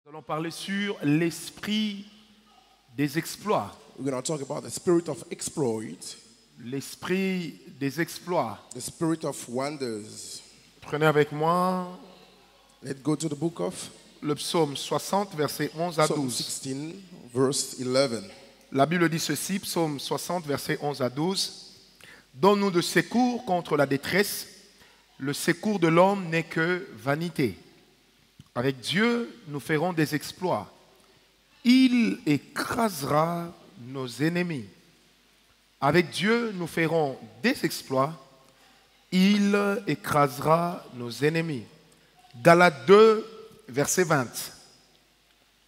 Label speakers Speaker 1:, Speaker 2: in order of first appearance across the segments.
Speaker 1: Nous allons parler sur l'esprit des exploits.
Speaker 2: We're going to talk about the spirit of exploit,
Speaker 1: L'esprit des exploits.
Speaker 2: the spirit of wonders.
Speaker 1: Prenez avec moi
Speaker 2: Let's go to the book of
Speaker 1: le psaume 60, versets 11 à
Speaker 2: Psalm
Speaker 1: 12.
Speaker 2: 16, verse 11.
Speaker 1: La Bible dit ceci, psaume 60, versets 11 à 12. Donne-nous de secours contre la détresse. Le secours de l'homme n'est que vanité. Avec Dieu, nous ferons des exploits. Il écrasera nos ennemis. Avec Dieu, nous ferons des exploits. Il écrasera nos ennemis. Galates 2, verset 20.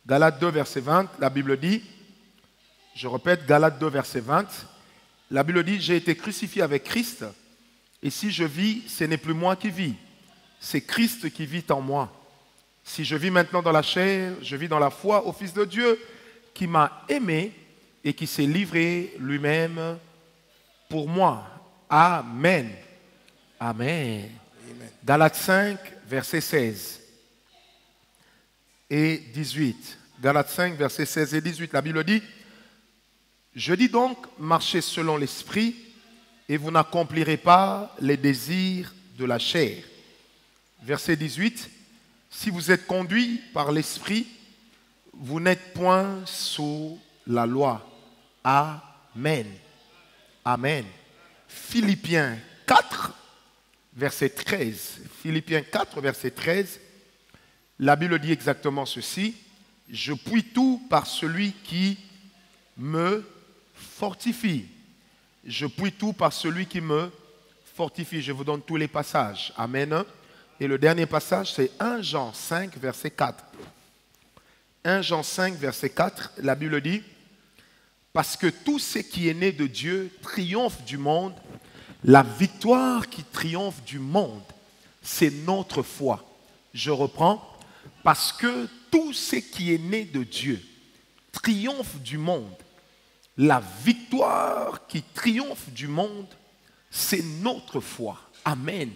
Speaker 1: Galates 2, verset 20, la Bible dit, je répète, Galates 2, verset 20, la Bible dit, j'ai été crucifié avec Christ, et si je vis, ce n'est plus moi qui vis, c'est Christ qui vit en moi. Si je vis maintenant dans la chair, je vis dans la foi au Fils de Dieu qui m'a aimé et qui s'est livré lui-même pour moi. Amen. Amen.
Speaker 2: Amen.
Speaker 1: Galates 5, verset 16 et 18. Galates 5, verset 16 et 18. La Bible dit, je dis donc, marchez selon l'esprit et vous n'accomplirez pas les désirs de la chair. Verset 18. Si vous êtes conduits par l'esprit, vous n'êtes point sous la loi. Amen. Amen. Philippiens 4, verset 13. Philippiens 4, verset 13. La Bible dit exactement ceci. Je puis tout par celui qui me fortifie. Je puis tout par celui qui me fortifie. Je vous donne tous les passages. Amen. Et le dernier passage, c'est 1 Jean 5, verset 4. 1 Jean 5, verset 4, la Bible dit, parce que tout ce qui est né de Dieu triomphe du monde, la victoire qui triomphe du monde, c'est notre foi. Je reprends, parce que tout ce qui est né de Dieu triomphe du monde, la victoire qui triomphe du monde, c'est notre foi. Amen.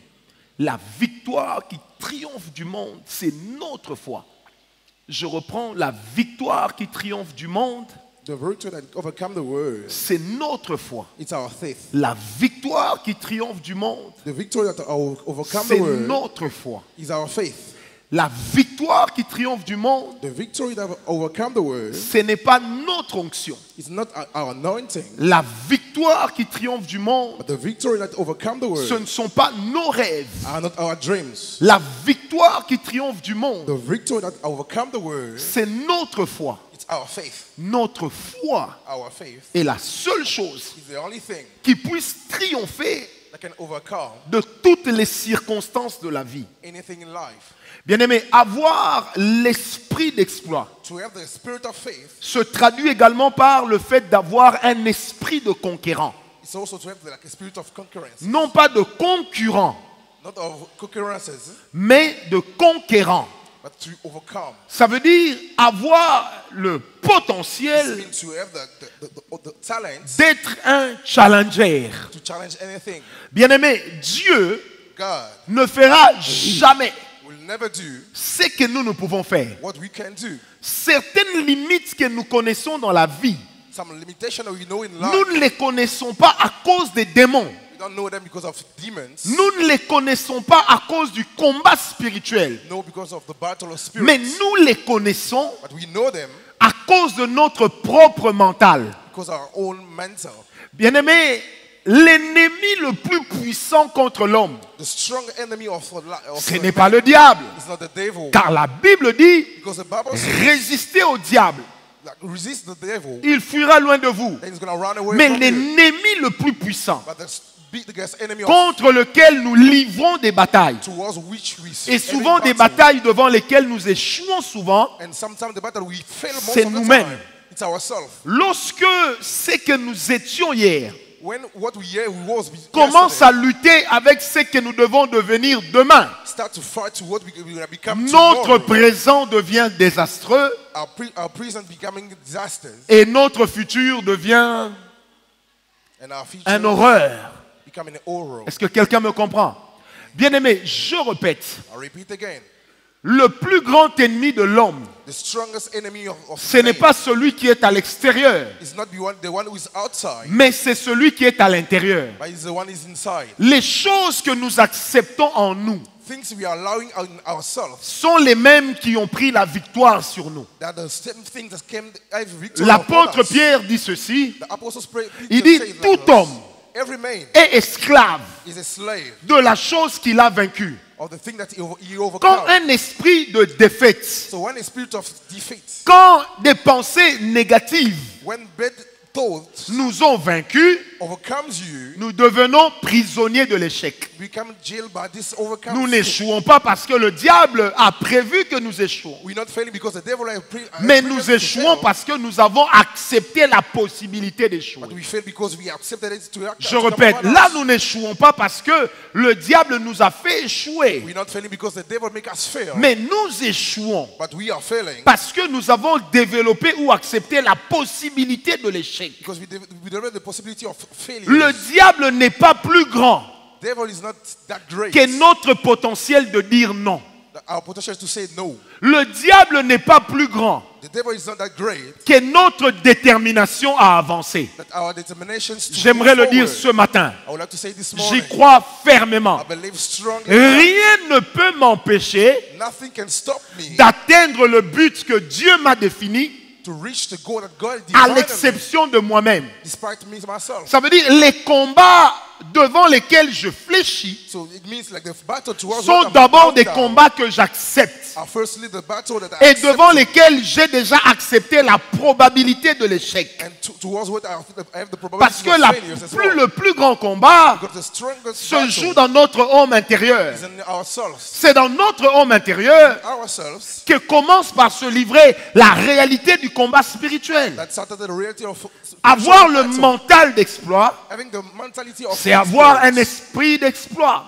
Speaker 1: La victoire qui triomphe du monde, c'est notre foi. Je reprends, la victoire qui triomphe du monde,
Speaker 2: The virtue that overcome the world,
Speaker 1: c'est notre foi.
Speaker 2: it's our faith.
Speaker 1: La victoire qui triomphe du monde,
Speaker 2: The victory that overcome the
Speaker 1: c'est
Speaker 2: world
Speaker 1: notre foi.
Speaker 2: is our faith.
Speaker 1: La victoire qui triomphe du monde,
Speaker 2: The victory that overcome the world
Speaker 1: ce n'est pas notre onction.
Speaker 2: is not our anointing.
Speaker 1: La victoire qui triomphe du monde,
Speaker 2: But the victory that overcome the
Speaker 1: ce
Speaker 2: world
Speaker 1: ne sont pas nos rêves.
Speaker 2: are not our dreams.
Speaker 1: La victoire qui triomphe du monde,
Speaker 2: The victory that overcome the world,
Speaker 1: c'est notre foi.
Speaker 2: it's our faith.
Speaker 1: Notre foi
Speaker 2: Our faith
Speaker 1: est la seule chose
Speaker 2: is the only thing
Speaker 1: qui puisse triompher
Speaker 2: that can overcome
Speaker 1: de toutes les circonstances de la vie.
Speaker 2: anything in life.
Speaker 1: Bien-aimé, avoir l'esprit d'exploit
Speaker 2: To have the spirit of faith,
Speaker 1: se traduit également par le fait d'avoir un esprit de conquérant.
Speaker 2: it's also to have like a spirit of concurrence.
Speaker 1: Non pas de concurrent,
Speaker 2: Not of concurrences,
Speaker 1: mais de conquérant.
Speaker 2: but to overcome.
Speaker 1: Ça veut dire avoir le
Speaker 2: It
Speaker 1: potentiel
Speaker 2: means to have the talent
Speaker 1: d'être un challenger.
Speaker 2: to challenge anything.
Speaker 1: Bien-aimé, Dieu
Speaker 2: God
Speaker 1: ne fera jamais
Speaker 2: will never do
Speaker 1: ce que nous pouvons faire.
Speaker 2: what we can do.
Speaker 1: Certaines limites que nous connaissons dans la vie,
Speaker 2: Some limitation that we know in
Speaker 1: nous
Speaker 2: life,
Speaker 1: ne les connaissons pas à cause des démons.
Speaker 2: we don't know them because of demons.
Speaker 1: Nous ne les connaissons pas à cause du combat spirituel.
Speaker 2: No, because of the battle of
Speaker 1: Mais
Speaker 2: spirits.
Speaker 1: nous les connaissons
Speaker 2: But we know them
Speaker 1: à cause de notre propre mental.
Speaker 2: because of our own mental.
Speaker 1: Bien-aimé, l'ennemi le plus puissant contre l'homme,
Speaker 2: The strong enemy of
Speaker 1: ce n'est pas le diable.
Speaker 2: is not the devil.
Speaker 1: Car la Bible dit,
Speaker 2: Because the Bible says,
Speaker 1: résistez au diable,
Speaker 2: like, resist the devil,
Speaker 1: il fuira loin de vous.
Speaker 2: then he's going to run away
Speaker 1: Mais
Speaker 2: from you.
Speaker 1: l'ennemi le plus puissant,
Speaker 2: But the biggest enemy
Speaker 1: contre lequel nous livrons des batailles,
Speaker 2: towards which we
Speaker 1: et souvent des batailles devant lesquelles nous échouons souvent,
Speaker 2: and sometimes the battle we fail most
Speaker 1: c'est
Speaker 2: of the
Speaker 1: nous-mêmes.
Speaker 2: time. It's ourselves.
Speaker 1: Lorsque ce que nous étions hier
Speaker 2: When what we hear was
Speaker 1: commence à lutter avec ce que nous devons devenir demain,
Speaker 2: start to fight to what we're going to become
Speaker 1: notre
Speaker 2: tomorrow.
Speaker 1: présent devient désastreux
Speaker 2: Our present becoming disasters
Speaker 1: et notre futur devient
Speaker 2: and our future
Speaker 1: une horreur.
Speaker 2: becoming an horror.
Speaker 1: Est-ce que quelqu'un me comprend? Bien-aimé, je répète,
Speaker 2: I repeat again.
Speaker 1: Le plus grand ennemi de l'homme,
Speaker 2: The strongest enemy of
Speaker 1: ce n'est
Speaker 2: man
Speaker 1: pas celui qui est à l'extérieur,
Speaker 2: is not the one who is outside,
Speaker 1: mais c'est celui qui est à l'intérieur.
Speaker 2: but it's the one who is inside.
Speaker 1: Les choses que nous acceptons en nous
Speaker 2: Things we are allowing in ourselves,
Speaker 1: sont les mêmes qui ont pris la victoire sur nous.
Speaker 2: that the same things that came every victory upon
Speaker 1: L'apôtre
Speaker 2: us.
Speaker 1: Pierre dit ceci,
Speaker 2: The apostles pray,
Speaker 1: il dit
Speaker 2: says like
Speaker 1: tout
Speaker 2: this,
Speaker 1: homme
Speaker 2: every man
Speaker 1: est esclave
Speaker 2: is a slave
Speaker 1: de la chose qu'il a vaincue.
Speaker 2: of the thing that he
Speaker 1: Quand
Speaker 2: overcome.
Speaker 1: un esprit de défaite,
Speaker 2: So when a spirit of defeat,
Speaker 1: quand des pensées négatives
Speaker 2: when bad thoughts
Speaker 1: nous ont vaincus,
Speaker 2: overcomes you,
Speaker 1: nous devenons prisonniers de l'échec.
Speaker 2: become jailed by this overcome.
Speaker 1: Nous n'échouons pas parce que le diable a prévu que nous échouons.
Speaker 2: We're not failing because the devil has
Speaker 1: Mais nous échouons parce que nous avons accepté la possibilité d'échouer.
Speaker 2: But we fail because we accepted it to act.
Speaker 1: Je répète, là nous n'échouons pas parce que le diable nous a fait échouer.
Speaker 2: We're not failing because the devil make us fail.
Speaker 1: Mais nous échouons
Speaker 2: But we are failing
Speaker 1: parce que nous avons développé ou accepté la possibilité de l'échec.
Speaker 2: because we develop the possibility of failure.
Speaker 1: Le diable n'est pas plus grand
Speaker 2: The devil is not that great.
Speaker 1: que notre potentiel de dire non.
Speaker 2: Our potential to say no.
Speaker 1: Le diable n'est pas plus grand
Speaker 2: The devil is not that great
Speaker 1: que notre détermination à avancer.
Speaker 2: that our determinations to
Speaker 1: J'aimerais
Speaker 2: move
Speaker 1: le dire
Speaker 2: forward.
Speaker 1: ce matin.
Speaker 2: I would like to say this
Speaker 1: J'y
Speaker 2: morning.
Speaker 1: crois fermement.
Speaker 2: I believe strongly.
Speaker 1: Rien ne peut m'empêcher
Speaker 2: Nothing can stop me
Speaker 1: d'atteindre le but que Dieu m'a défini,
Speaker 2: to reach the goal that God
Speaker 1: à
Speaker 2: designed me,
Speaker 1: l'exception de moi-même.
Speaker 2: despite me myself.
Speaker 1: Ça veut dire les combats devant lesquels je fléchis
Speaker 2: So it means like the battle towards
Speaker 1: sont
Speaker 2: what I'm
Speaker 1: d'abord
Speaker 2: bound
Speaker 1: des
Speaker 2: down
Speaker 1: combats que j'accepte
Speaker 2: are firstly the battle that I
Speaker 1: et
Speaker 2: accept
Speaker 1: devant lesquels j'ai déjà accepté la probabilité de l'échec.
Speaker 2: and towards what I have the
Speaker 1: Parce
Speaker 2: probability
Speaker 1: que
Speaker 2: of failures as well.
Speaker 1: le plus grand combat
Speaker 2: Because the strongest
Speaker 1: se
Speaker 2: battle
Speaker 1: joue dans notre homme intérieur.
Speaker 2: is in ourselves.
Speaker 1: C'est dans notre homme intérieur
Speaker 2: Ourselves
Speaker 1: que commence par se livrer la réalité du combat spirituel.
Speaker 2: that started the reality of
Speaker 1: Avoir le
Speaker 2: battle.
Speaker 1: mental d'exploit,
Speaker 2: Having the mentality of
Speaker 1: c'est avoir un
Speaker 2: exploit
Speaker 1: esprit d'exploit.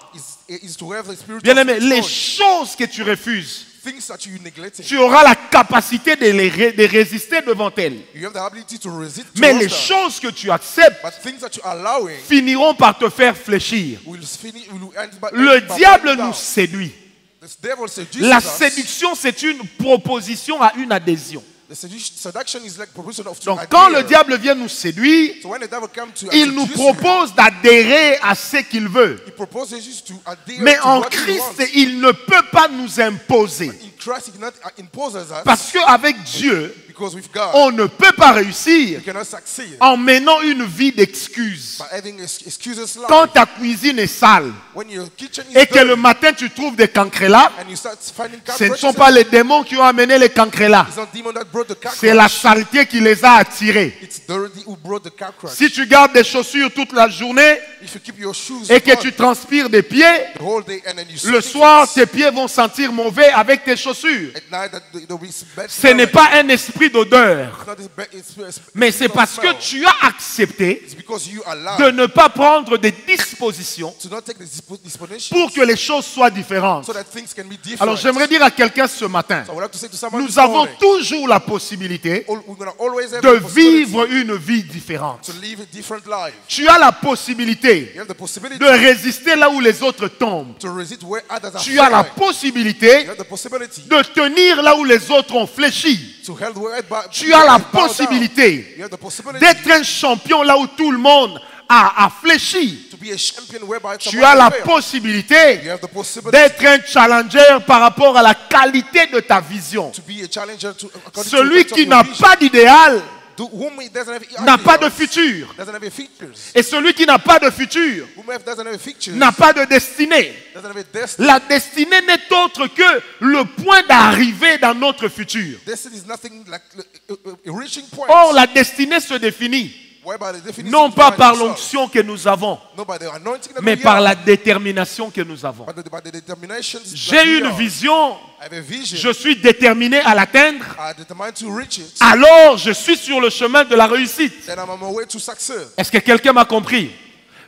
Speaker 2: is to have the spirit
Speaker 1: Bien
Speaker 2: of
Speaker 1: aimé, les
Speaker 2: exploit.
Speaker 1: choses que tu refuses,
Speaker 2: Things that you neglecting.
Speaker 1: tu auras la capacité de résister devant elles.
Speaker 2: You have the ability to resist
Speaker 1: Mais
Speaker 2: towards
Speaker 1: les
Speaker 2: them.
Speaker 1: choses que tu acceptes
Speaker 2: But things that you are allowing
Speaker 1: finiront par te faire fléchir.
Speaker 2: will end by
Speaker 1: Le
Speaker 2: by
Speaker 1: diable
Speaker 2: breaking
Speaker 1: nous
Speaker 2: down.
Speaker 1: séduit.
Speaker 2: The devil seduces
Speaker 1: La
Speaker 2: us.
Speaker 1: séduction, c'est une proposition à une adhésion.
Speaker 2: The seduction is like proposition of
Speaker 1: Donc
Speaker 2: idea.
Speaker 1: quand le diable vient nous séduire,
Speaker 2: So when the devil comes to
Speaker 1: il nous
Speaker 2: seduce you,
Speaker 1: propose d'adhérer à ce qu'il veut.
Speaker 2: he proposes you to adhere
Speaker 1: Mais
Speaker 2: to
Speaker 1: en
Speaker 2: what he
Speaker 1: Christ,
Speaker 2: wants.
Speaker 1: il ne peut pas nous imposer.
Speaker 2: In Christ, he cannot impose us
Speaker 1: Parce qu'avec Dieu,
Speaker 2: because with God,
Speaker 1: on ne peut pas réussir
Speaker 2: you cannot succeed
Speaker 1: en menant une vie d'excuses.
Speaker 2: by having excuses life.
Speaker 1: Quand ta cuisine est sale
Speaker 2: When your kitchen is
Speaker 1: et que le
Speaker 2: dirty
Speaker 1: matin tu trouves des cancrelats,
Speaker 2: and you start finding
Speaker 1: ce ne
Speaker 2: cockroaches,
Speaker 1: sont pas les démons qui ont amené les cancrelats.
Speaker 2: it's not demon that brought the
Speaker 1: C'est la
Speaker 2: cockroach.
Speaker 1: saleté qui les a attirés.
Speaker 2: It's dirty who brought the cockroach.
Speaker 1: Si tu gardes des chaussures toute la journée
Speaker 2: If you keep your shoes
Speaker 1: et que
Speaker 2: on
Speaker 1: tu transpires des pieds,
Speaker 2: the whole day and then you
Speaker 1: le
Speaker 2: sleep
Speaker 1: soir tes pieds vont sentir mauvais avec tes chaussures.
Speaker 2: at night, that there'll be bad
Speaker 1: Ce n'est pas un esprit d'odeur,
Speaker 2: It's not this bad- it's
Speaker 1: mais c'est parce que
Speaker 2: smell.
Speaker 1: tu as accepté
Speaker 2: It's because you allow
Speaker 1: de ne pas prendre des dispositions
Speaker 2: to not take the disposition
Speaker 1: pour que les choses soient différentes.
Speaker 2: so that things can be different.
Speaker 1: Alors j'aimerais dire à quelqu'un ce matin,
Speaker 2: So I would like to say to someone
Speaker 1: nous
Speaker 2: this
Speaker 1: avons
Speaker 2: morning,
Speaker 1: toujours la possibilité
Speaker 2: we're gonna always have
Speaker 1: de
Speaker 2: the possibility
Speaker 1: vivre une vie différente.
Speaker 2: to live a different life.
Speaker 1: Tu as la possibilité
Speaker 2: You have the possibility
Speaker 1: de résister là où les autres tombent.
Speaker 2: to resist where others are
Speaker 1: Tu as la
Speaker 2: falling.
Speaker 1: possibilité
Speaker 2: You have the possibility
Speaker 1: de tenir là où les autres ont fléchi.
Speaker 2: to help where
Speaker 1: Tu as la
Speaker 2: bow down.
Speaker 1: possibilité
Speaker 2: You have the possibility
Speaker 1: d'être un champion là où tout le monde a fléchi.
Speaker 2: to be a champion whereby
Speaker 1: Tu
Speaker 2: someone
Speaker 1: as la
Speaker 2: failed.
Speaker 1: possibilité
Speaker 2: You have the possibility
Speaker 1: d'être un challenger par rapport à la qualité de ta vision.
Speaker 2: to be a challenger to according
Speaker 1: Celui
Speaker 2: to the
Speaker 1: qui
Speaker 2: top
Speaker 1: n'a
Speaker 2: of your vision.
Speaker 1: pas d'idéal
Speaker 2: Whom it doesn't have
Speaker 1: n'a pas de
Speaker 2: ideals,
Speaker 1: futur.
Speaker 2: doesn't have a features.
Speaker 1: Et celui qui n'a pas de futur
Speaker 2: Whom doesn't have a features,
Speaker 1: n'a pas de destinée.
Speaker 2: doesn't have a destiny.
Speaker 1: La destinée n'est autre que le point d'arrivée dans notre futur.
Speaker 2: Destiny is nothing like a reaching point.
Speaker 1: Or, la destinée se définit
Speaker 2: Whereby the definition
Speaker 1: non
Speaker 2: is
Speaker 1: pas
Speaker 2: by
Speaker 1: par
Speaker 2: yourself,
Speaker 1: l'onction que nous avons,
Speaker 2: not by the anointing that
Speaker 1: mais
Speaker 2: we
Speaker 1: par
Speaker 2: have,
Speaker 1: la détermination que nous avons.
Speaker 2: but by the determination that
Speaker 1: J'ai
Speaker 2: we
Speaker 1: une
Speaker 2: are.
Speaker 1: vision,
Speaker 2: I have a vision.
Speaker 1: je suis déterminé à l'atteindre,
Speaker 2: I determined to reach it.
Speaker 1: alors je suis sur le chemin de la réussite.
Speaker 2: Then I'm on my way to success.
Speaker 1: Est-ce que quelqu'un m'a compris?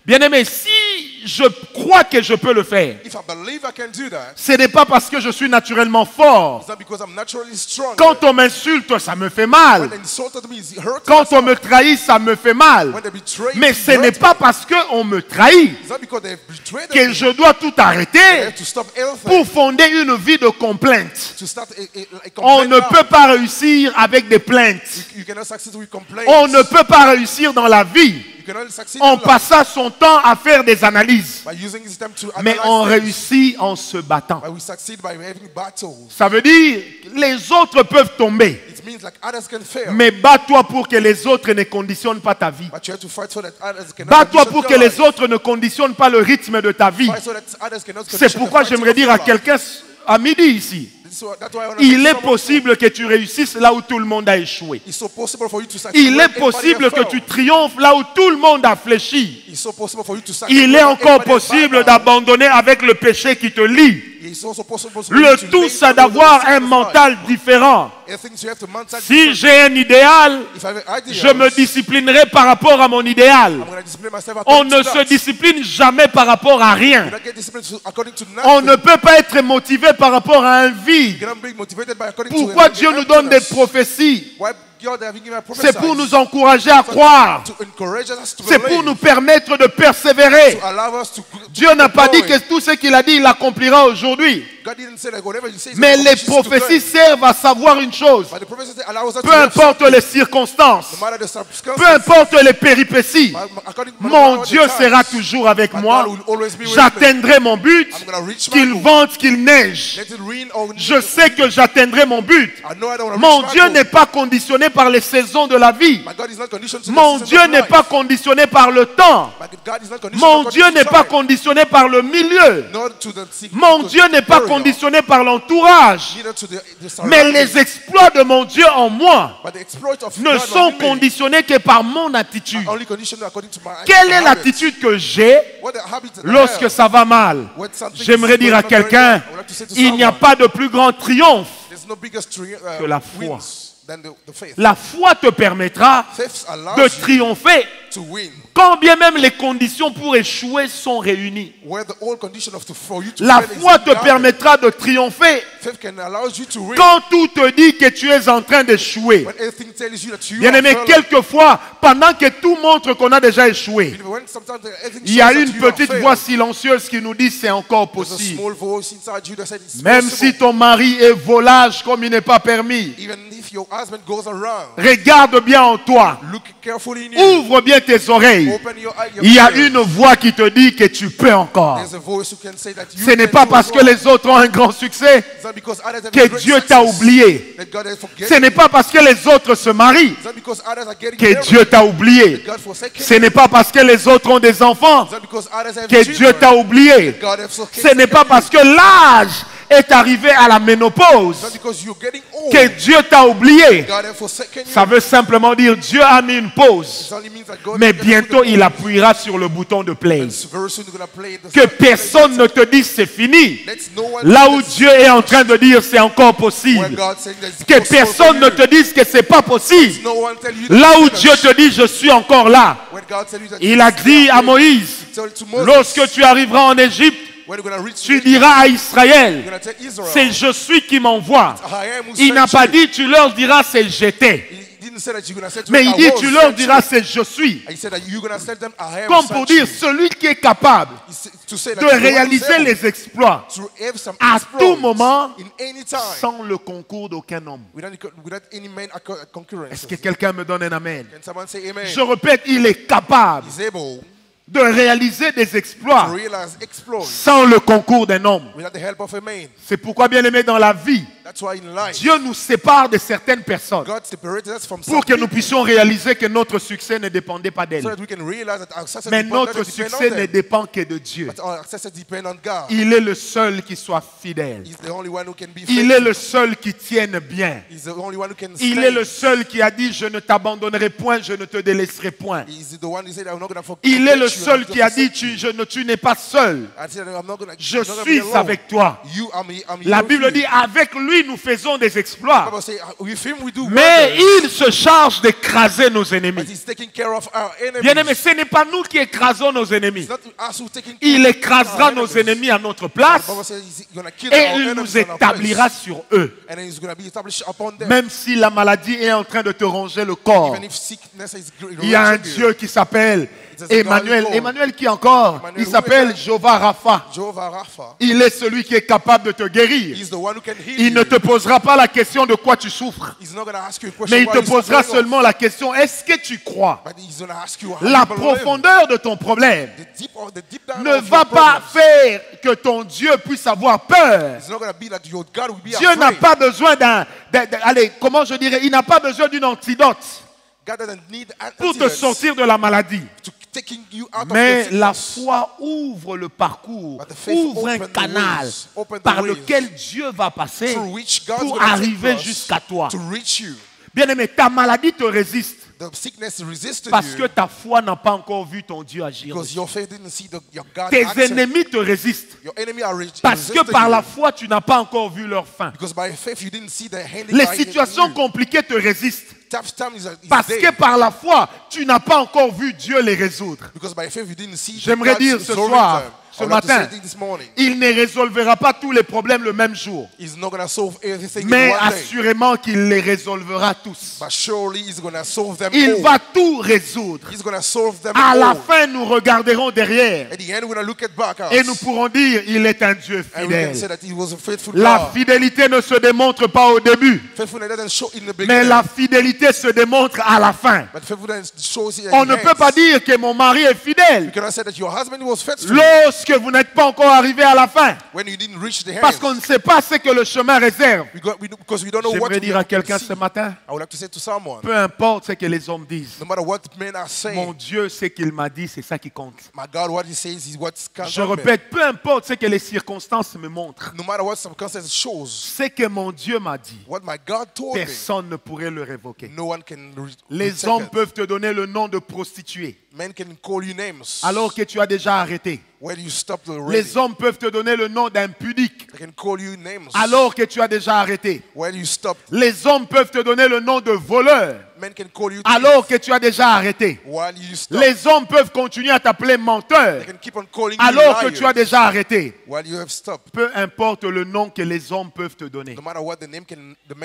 Speaker 1: Bien aimé, si je crois que je peux le faire,
Speaker 2: if I believe I can do that,
Speaker 1: ce n'est pas parce que je suis naturellement fort.
Speaker 2: it's not because I'm naturally strong.
Speaker 1: Quand on m'insulte, ça me fait mal.
Speaker 2: When they insulted me, it hurt
Speaker 1: Quand on
Speaker 2: myself.
Speaker 1: me trahit, ça me fait mal.
Speaker 2: When they betray
Speaker 1: Mais
Speaker 2: me,
Speaker 1: ce
Speaker 2: it
Speaker 1: n'est
Speaker 2: hurts
Speaker 1: pas
Speaker 2: me.
Speaker 1: parce qu'on me trahit
Speaker 2: It's not because they've betrayed
Speaker 1: que
Speaker 2: me.
Speaker 1: je dois tout
Speaker 2: They
Speaker 1: arrêter
Speaker 2: have to stop everything.
Speaker 1: pour fonder une vie de complainte.
Speaker 2: To start a
Speaker 1: On
Speaker 2: complaint
Speaker 1: ne
Speaker 2: now.
Speaker 1: peut pas réussir avec des plaintes.
Speaker 2: You cannot succeed with complaints.
Speaker 1: On ne peut pas réussir dans la vie
Speaker 2: You can only succeed
Speaker 1: en
Speaker 2: in life
Speaker 1: passant son temps à faire des analyses.
Speaker 2: by using this time to
Speaker 1: Mais
Speaker 2: analyze
Speaker 1: on
Speaker 2: things.
Speaker 1: réussit en se battant.
Speaker 2: But we succeed by having battles.
Speaker 1: Ça veut dire les autres peuvent tomber.
Speaker 2: It means like others can fail.
Speaker 1: Mais bats-toi pour que les autres ne conditionnent pas ta vie.
Speaker 2: But you have to fight so that others cannot
Speaker 1: Bats-toi
Speaker 2: condition
Speaker 1: pour que
Speaker 2: your
Speaker 1: les
Speaker 2: life.
Speaker 1: autres ne conditionnent pas le rythme de ta vie.
Speaker 2: Fight so that others cannot
Speaker 1: C'est
Speaker 2: condition
Speaker 1: pourquoi
Speaker 2: the fighting
Speaker 1: j'aimerais
Speaker 2: of
Speaker 1: dire
Speaker 2: your
Speaker 1: à
Speaker 2: life.
Speaker 1: quelqu'un à midi ici,
Speaker 2: That's why I wanna
Speaker 1: il
Speaker 2: tell
Speaker 1: est
Speaker 2: someone,
Speaker 1: possible que tu réussisses là où tout le monde a échoué.
Speaker 2: It's so possible for you to succeed.
Speaker 1: Il
Speaker 2: when
Speaker 1: est
Speaker 2: everybody
Speaker 1: possible
Speaker 2: has
Speaker 1: que
Speaker 2: failed.
Speaker 1: tu triomphes là où tout le monde a fléchi.
Speaker 2: It's so possible for you to succeed.
Speaker 1: Il
Speaker 2: when
Speaker 1: est encore
Speaker 2: everybody has
Speaker 1: possible
Speaker 2: bowed down.
Speaker 1: d'abandonner avec le péché qui te lie.
Speaker 2: It's also possible for you
Speaker 1: Le
Speaker 2: to
Speaker 1: tout,
Speaker 2: lay
Speaker 1: c'est
Speaker 2: down
Speaker 1: d'avoir
Speaker 2: with
Speaker 1: un
Speaker 2: the
Speaker 1: mental différent.
Speaker 2: I think you have to mental
Speaker 1: Si
Speaker 2: difference.
Speaker 1: j'ai un idéal,
Speaker 2: If I have an idea,
Speaker 1: je me disciplinerai par rapport à mon idéal.
Speaker 2: I'm going to discipline myself
Speaker 1: On
Speaker 2: according
Speaker 1: ne
Speaker 2: to
Speaker 1: se
Speaker 2: that.
Speaker 1: discipline jamais par rapport à rien.
Speaker 2: You don't get disciplined according to
Speaker 1: On
Speaker 2: nothing.
Speaker 1: ne peut pas être motivé par rapport à un vide.
Speaker 2: You cannot be motivated by according
Speaker 1: Pourquoi
Speaker 2: to
Speaker 1: Dieu nous donne des
Speaker 2: emptiness.
Speaker 1: prophéties?
Speaker 2: Why God having given a prophecy?
Speaker 1: C'est pour nous encourager à croire.
Speaker 2: To encourage us to
Speaker 1: C'est pour
Speaker 2: believe.
Speaker 1: nous permettre de persévérer.
Speaker 2: To allow us to
Speaker 1: Dieu n'a pas dit
Speaker 2: keep going.
Speaker 1: que tout ce qu'il a dit, il l'accomplira aujourd'hui.
Speaker 2: God didn't say that whatever you say is
Speaker 1: Mais
Speaker 2: going to
Speaker 1: les
Speaker 2: accomplish today.
Speaker 1: prophéties servent à savoir une chose.
Speaker 2: But the prophecy allows us
Speaker 1: Peu
Speaker 2: to have
Speaker 1: importe
Speaker 2: something,
Speaker 1: les circonstances,
Speaker 2: no matter the circumstances,
Speaker 1: peu importe les péripéties,
Speaker 2: according to
Speaker 1: mon
Speaker 2: the
Speaker 1: Dieu
Speaker 2: times,
Speaker 1: sera toujours avec
Speaker 2: my
Speaker 1: moi.
Speaker 2: God will always be with me.
Speaker 1: J'atteindrai mon but,
Speaker 2: I'm going to reach my
Speaker 1: qu'il
Speaker 2: goal.
Speaker 1: vente, qu'il neige.
Speaker 2: Let it rain or
Speaker 1: Je sais que j'atteindrai mon but.
Speaker 2: I know I don't want to
Speaker 1: Mon
Speaker 2: reach my
Speaker 1: Dieu
Speaker 2: goal.
Speaker 1: n'est pas conditionné par les saisons de la vie.
Speaker 2: My God is not conditioned to the
Speaker 1: Mon
Speaker 2: seasons
Speaker 1: Dieu
Speaker 2: of
Speaker 1: n'est
Speaker 2: life.
Speaker 1: pas conditionné par le temps.
Speaker 2: My God is not conditioned
Speaker 1: Mon
Speaker 2: according
Speaker 1: Dieu
Speaker 2: to
Speaker 1: n'est pas
Speaker 2: time,
Speaker 1: conditionné par le milieu.
Speaker 2: nor to the sig-
Speaker 1: Mon
Speaker 2: to
Speaker 1: Dieu n'est pas
Speaker 2: area,
Speaker 1: conditionné par l'entourage.
Speaker 2: neither to the
Speaker 1: Mais
Speaker 2: surroundings.
Speaker 1: les exploits de mon Dieu en moi
Speaker 2: But the exploit of
Speaker 1: ne
Speaker 2: God
Speaker 1: sont
Speaker 2: on me
Speaker 1: conditionnés que par mon attitude.
Speaker 2: are only conditioned according to my
Speaker 1: Quelle est
Speaker 2: habits.
Speaker 1: l'attitude que j'ai
Speaker 2: What the habits that I
Speaker 1: lorsque
Speaker 2: have.
Speaker 1: ça va mal?
Speaker 2: When something
Speaker 1: J'aimerais
Speaker 2: is
Speaker 1: dire à
Speaker 2: going on very
Speaker 1: quelqu'un,
Speaker 2: well, I would like to say to
Speaker 1: il n'y a
Speaker 2: someone,
Speaker 1: pas de plus grand triomphe.
Speaker 2: there's no biggest
Speaker 1: que la foi.
Speaker 2: wins than the faith.
Speaker 1: La foi te permettra
Speaker 2: Faith allows
Speaker 1: de
Speaker 2: you
Speaker 1: triompher
Speaker 2: to win.
Speaker 1: quand bien même les conditions pour échouer sont réunies.
Speaker 2: Where the whole condition of for you to
Speaker 1: La
Speaker 2: fail is
Speaker 1: foi te
Speaker 2: gathered.
Speaker 1: permettra de triompher
Speaker 2: Faith can allow you to win.
Speaker 1: quand tout te dit que tu es en train d'échouer.
Speaker 2: When everything tells you that you
Speaker 1: Bien-aimé,
Speaker 2: are failing.
Speaker 1: quelquefois, pendant que tout montre qu'on a déjà échoué,
Speaker 2: When sometimes everything
Speaker 1: il y a
Speaker 2: shows
Speaker 1: une
Speaker 2: that you are
Speaker 1: petite
Speaker 2: failing,
Speaker 1: voix silencieuse qui nous dit c'est encore
Speaker 2: there's a
Speaker 1: possible.
Speaker 2: small voice inside you that says it's
Speaker 1: Même
Speaker 2: possible.
Speaker 1: si ton mari est volage comme il n'est pas permis,
Speaker 2: Even if your husband goes around,
Speaker 1: regarde bien en toi.
Speaker 2: look carefully in you.
Speaker 1: Ouvre bien tes oreilles.
Speaker 2: Open your eye.
Speaker 1: Il y a une voix qui te dit que tu peux encore.
Speaker 2: There's a voice who can say that you
Speaker 1: Ce n'est
Speaker 2: can
Speaker 1: pas
Speaker 2: do
Speaker 1: parce
Speaker 2: as
Speaker 1: que
Speaker 2: well.
Speaker 1: les autres ont un grand succès
Speaker 2: It's not because others have
Speaker 1: que
Speaker 2: a great
Speaker 1: Dieu t'a
Speaker 2: success
Speaker 1: oublié.
Speaker 2: that God has forgotten
Speaker 1: Ce n'est pas parce que les autres se marient
Speaker 2: It's not because others are getting
Speaker 1: que
Speaker 2: married
Speaker 1: Dieu t'a oublié.
Speaker 2: that God forsaken
Speaker 1: Ce n'est pas parce que les autres ont des enfants
Speaker 2: It's not because others have
Speaker 1: que
Speaker 2: children
Speaker 1: Dieu t'a oublié.
Speaker 2: that God has forsaken
Speaker 1: Ce n'est pas parce que l'âge est arrivé à la
Speaker 2: It's
Speaker 1: ménopause
Speaker 2: not because you're getting old
Speaker 1: que Dieu t'a oublié.
Speaker 2: God has forsaken you.
Speaker 1: Ça veut simplement dire Dieu a mis une pause.
Speaker 2: It only means that God
Speaker 1: Mais
Speaker 2: is gonna
Speaker 1: bientôt
Speaker 2: put the
Speaker 1: il appuiera sur le bouton de play.
Speaker 2: And very soon you're gonna play the
Speaker 1: Que personne ne te dise c'est fini.
Speaker 2: Let's no one
Speaker 1: Là où
Speaker 2: that's
Speaker 1: Dieu est en train de dire c'est encore
Speaker 2: where
Speaker 1: possible.
Speaker 2: God saying that it's
Speaker 1: Que
Speaker 2: possible for
Speaker 1: personne ne
Speaker 2: you.
Speaker 1: te dise que c'est pas possible.
Speaker 2: No one tell you
Speaker 1: Là
Speaker 2: that
Speaker 1: où
Speaker 2: it's
Speaker 1: Dieu
Speaker 2: finished.
Speaker 1: te dit je suis encore là.
Speaker 2: When God tell you that
Speaker 1: Il a dit à Moïse,
Speaker 2: tell to Moses,
Speaker 1: lorsque tu arriveras en Égypte,
Speaker 2: when you're gonna reach
Speaker 1: tu
Speaker 2: Egypt,
Speaker 1: diras à Israël,
Speaker 2: you're gonna tell Israel,
Speaker 1: c'est je suis qui m'envoie.
Speaker 2: I am who
Speaker 1: Il n'a
Speaker 2: sent
Speaker 1: pas
Speaker 2: you.
Speaker 1: dit tu leur diras c'est j'étais.
Speaker 2: He didn't say that you're gonna say to
Speaker 1: Mais
Speaker 2: them,
Speaker 1: il
Speaker 2: I
Speaker 1: dit
Speaker 2: was
Speaker 1: tu leur
Speaker 2: sent
Speaker 1: diras
Speaker 2: you.
Speaker 1: c'est je suis.
Speaker 2: He said that you're gonna tell them I am
Speaker 1: Comme
Speaker 2: sent
Speaker 1: pour dire
Speaker 2: you.
Speaker 1: celui qui est capable
Speaker 2: To say that
Speaker 1: de
Speaker 2: you're the one who's
Speaker 1: réaliser
Speaker 2: able
Speaker 1: les exploits
Speaker 2: to have some
Speaker 1: à
Speaker 2: exploits
Speaker 1: tout moment
Speaker 2: in any time
Speaker 1: sans le concours d'aucun homme.
Speaker 2: without any man concurrence.
Speaker 1: Est-ce que quelqu'un me donne un amen?
Speaker 2: Can someone say amen?
Speaker 1: Je répète, il est capable
Speaker 2: He's able
Speaker 1: de réaliser des exploits
Speaker 2: to realize exploits
Speaker 1: sans le concours d'un homme.
Speaker 2: without the help of a man.
Speaker 1: C'est pourquoi, bien aimé, dans la vie,
Speaker 2: That's why in life,
Speaker 1: Dieu nous sépare de certaines personnes
Speaker 2: God separated us from
Speaker 1: pour
Speaker 2: some
Speaker 1: que nous
Speaker 2: people
Speaker 1: puissions réaliser que notre succès ne dépendait pas
Speaker 2: so
Speaker 1: d'elle.
Speaker 2: that we can realize that our success
Speaker 1: Mais
Speaker 2: depends-
Speaker 1: notre
Speaker 2: doesn't depend
Speaker 1: succès
Speaker 2: on
Speaker 1: ne
Speaker 2: them,
Speaker 1: dépend que de Dieu.
Speaker 2: but our success depends on God.
Speaker 1: Il est le seul qui soit fidèle.
Speaker 2: He's the only one who can be
Speaker 1: Il
Speaker 2: faithful.
Speaker 1: est le seul qui tienne bien.
Speaker 2: He's the only one who can
Speaker 1: Il
Speaker 2: stay.
Speaker 1: est le seul qui a dit, je ne t'abandonnerai point, je ne te délaisserai point.
Speaker 2: He's the one who said, I'm not going to forget
Speaker 1: Il est
Speaker 2: you,
Speaker 1: le
Speaker 2: I'm
Speaker 1: seul
Speaker 2: not
Speaker 1: qui a
Speaker 2: gonna
Speaker 1: dit,
Speaker 2: forsake you.
Speaker 1: tu n'es pas seul.
Speaker 2: I said, I'm not gonna,
Speaker 1: Je
Speaker 2: I'm not gonna
Speaker 1: suis
Speaker 2: be alone.
Speaker 1: avec toi.
Speaker 2: I'm
Speaker 1: La
Speaker 2: here with
Speaker 1: Bible
Speaker 2: you.
Speaker 1: dit, avec lui, lui, nous faisons des exploits.
Speaker 2: Bible say, with him we do
Speaker 1: Mais
Speaker 2: wonders.
Speaker 1: il se charge d'écraser nos
Speaker 2: But
Speaker 1: ennemis.
Speaker 2: he's taking care of our enemies.
Speaker 1: Bien-aimés, ce n'est pas nous qui écrasons nos ennemis.
Speaker 2: It's not us who taking care
Speaker 1: Il
Speaker 2: of
Speaker 1: écrasera
Speaker 2: our
Speaker 1: nos
Speaker 2: enemies.
Speaker 1: ennemis à notre place
Speaker 2: The Bible says he's gonna kill
Speaker 1: et
Speaker 2: our
Speaker 1: il
Speaker 2: enemies
Speaker 1: nous
Speaker 2: on our
Speaker 1: établira
Speaker 2: place.
Speaker 1: sur eux.
Speaker 2: And then he's gonna be established upon them.
Speaker 1: Même si la maladie est en train de te ronger le corps,
Speaker 2: Even if sickness is
Speaker 1: il y a un
Speaker 2: raging you.
Speaker 1: Dieu qui s'appelle Emmanuel.
Speaker 2: God.
Speaker 1: Emmanuel qui encore?
Speaker 2: Emmanuel,
Speaker 1: Il
Speaker 2: who
Speaker 1: s'appelle
Speaker 2: is that?
Speaker 1: Jehovah Rapha.
Speaker 2: Jehovah Rapha.
Speaker 1: Il est celui qui est capable de te guérir.
Speaker 2: He's the one who can heal
Speaker 1: Il ne
Speaker 2: you.
Speaker 1: te posera pas la question de quoi tu souffres,
Speaker 2: He's not gonna ask you a question
Speaker 1: mais il
Speaker 2: why
Speaker 1: te
Speaker 2: you're
Speaker 1: posera
Speaker 2: suffering
Speaker 1: seulement la question, est-ce que tu crois?
Speaker 2: of, but he's gonna ask you how
Speaker 1: La
Speaker 2: you believe.
Speaker 1: profondeur de ton problème
Speaker 2: The deep down
Speaker 1: ne
Speaker 2: of
Speaker 1: va
Speaker 2: your
Speaker 1: pas
Speaker 2: problems.
Speaker 1: faire que ton Dieu puisse avoir peur.
Speaker 2: It's not gonna be that your God will be
Speaker 1: Dieu n'a
Speaker 2: afraid.
Speaker 1: pas besoin allez, comment je dirais, il n'a pas besoin d'une antidote
Speaker 2: God doesn't need
Speaker 1: pour te
Speaker 2: antidotes
Speaker 1: sortir de la maladie.
Speaker 2: to taking you out
Speaker 1: Mais
Speaker 2: of your
Speaker 1: la
Speaker 2: sickness.
Speaker 1: foi ouvre le parcours,
Speaker 2: But the faith
Speaker 1: ouvre un
Speaker 2: open the
Speaker 1: canal
Speaker 2: ways, open the
Speaker 1: par
Speaker 2: ways
Speaker 1: lequel Dieu va passer
Speaker 2: through which God's
Speaker 1: pour
Speaker 2: gonna take
Speaker 1: arriver
Speaker 2: us
Speaker 1: jusqu'à toi.
Speaker 2: to reach you.
Speaker 1: Bien-aimé, ta maladie te résiste
Speaker 2: The sickness resisted
Speaker 1: parce que
Speaker 2: you
Speaker 1: ta foi n'a pas encore vu ton Dieu agir.
Speaker 2: because your faith didn't see your God
Speaker 1: Tes
Speaker 2: acting.
Speaker 1: ennemis te résistent
Speaker 2: Your enemy are
Speaker 1: parce que
Speaker 2: resisting
Speaker 1: par
Speaker 2: you
Speaker 1: la foi, tu n'as pas encore vu leur fin.
Speaker 2: because by faith you didn't see the hand.
Speaker 1: Les situations compliquées te résistent
Speaker 2: Tough time is
Speaker 1: parce
Speaker 2: there.
Speaker 1: que par la foi, tu n'as pas encore vu Dieu les résoudre.
Speaker 2: Because by faith you didn't see.
Speaker 1: J'aimerais
Speaker 2: God
Speaker 1: dire ce
Speaker 2: solving
Speaker 1: soir,
Speaker 2: them.
Speaker 1: ce
Speaker 2: I would like to say
Speaker 1: matin,
Speaker 2: it this morning.
Speaker 1: il ne résolvera pas tous les problèmes le même jour,
Speaker 2: He's not gonna solve everything
Speaker 1: mais
Speaker 2: in one day,
Speaker 1: assurément qu'il les résolvera tous.
Speaker 2: but surely he's gonna solve them
Speaker 1: Il
Speaker 2: all.
Speaker 1: va tout résoudre.
Speaker 2: He's gonna solve them
Speaker 1: À la
Speaker 2: all.
Speaker 1: fin, nous regarderons derrière
Speaker 2: At the end, we're gonna look at back us,
Speaker 1: et nous pourrons dire, il est un Dieu
Speaker 2: and we can say
Speaker 1: fidèle.
Speaker 2: that he was a faithful
Speaker 1: La
Speaker 2: God.
Speaker 1: fidélité ne se démontre pas au début,
Speaker 2: Faithfulness doesn't show in the
Speaker 1: mais
Speaker 2: beginning,
Speaker 1: la fidélité se démontre à la fin.
Speaker 2: but faithfulness shows it.
Speaker 1: On ne peut pas dire que mon mari est fidèle
Speaker 2: You cannot say that your husband was faithful
Speaker 1: lorsque vous n'êtes pas encore arrivé à la fin,
Speaker 2: when you didn't reach the
Speaker 1: parce
Speaker 2: end.
Speaker 1: qu'on ne sait pas ce que le chemin réserve.
Speaker 2: Because we don't know what
Speaker 1: J'aimerais dire à quelqu'un
Speaker 2: see.
Speaker 1: ce matin,
Speaker 2: I would like to say to someone,
Speaker 1: peu importe ce que les hommes disent,
Speaker 2: no matter what men are
Speaker 1: mon
Speaker 2: saying,
Speaker 1: Dieu, ce qu'il m'a dit, c'est ça qui compte.
Speaker 2: my God, what he says is what's counts
Speaker 1: Je
Speaker 2: on me.
Speaker 1: répète, peu importe ce que les circonstances me montrent,
Speaker 2: No matter what circumstances shows,
Speaker 1: ce que mon Dieu m'a dit,
Speaker 2: what my God told me,
Speaker 1: personne ne pourrait le révoquer.
Speaker 2: no one can
Speaker 1: Les
Speaker 2: retake
Speaker 1: hommes
Speaker 2: it.
Speaker 1: peuvent te donner le nom de prostituée
Speaker 2: Men can call you names
Speaker 1: alors que tu as déjà arrêté.
Speaker 2: when you stopped already.
Speaker 1: Les hommes peuvent te donner le nom d'impudique
Speaker 2: They can call you names
Speaker 1: alors que tu as déjà arrêté.
Speaker 2: when you stopped.
Speaker 1: Les hommes peuvent te donner le nom de voleur
Speaker 2: Men can call you
Speaker 1: alors que tu as déjà arrêté.
Speaker 2: while you stopped.
Speaker 1: Les hommes peuvent continuer à t'appeler menteur
Speaker 2: They can keep on calling you
Speaker 1: alors que
Speaker 2: liar
Speaker 1: tu as déjà arrêté.
Speaker 2: while you have stopped.
Speaker 1: Peu importe le nom que les hommes peuvent te donner,
Speaker 2: No matter what the men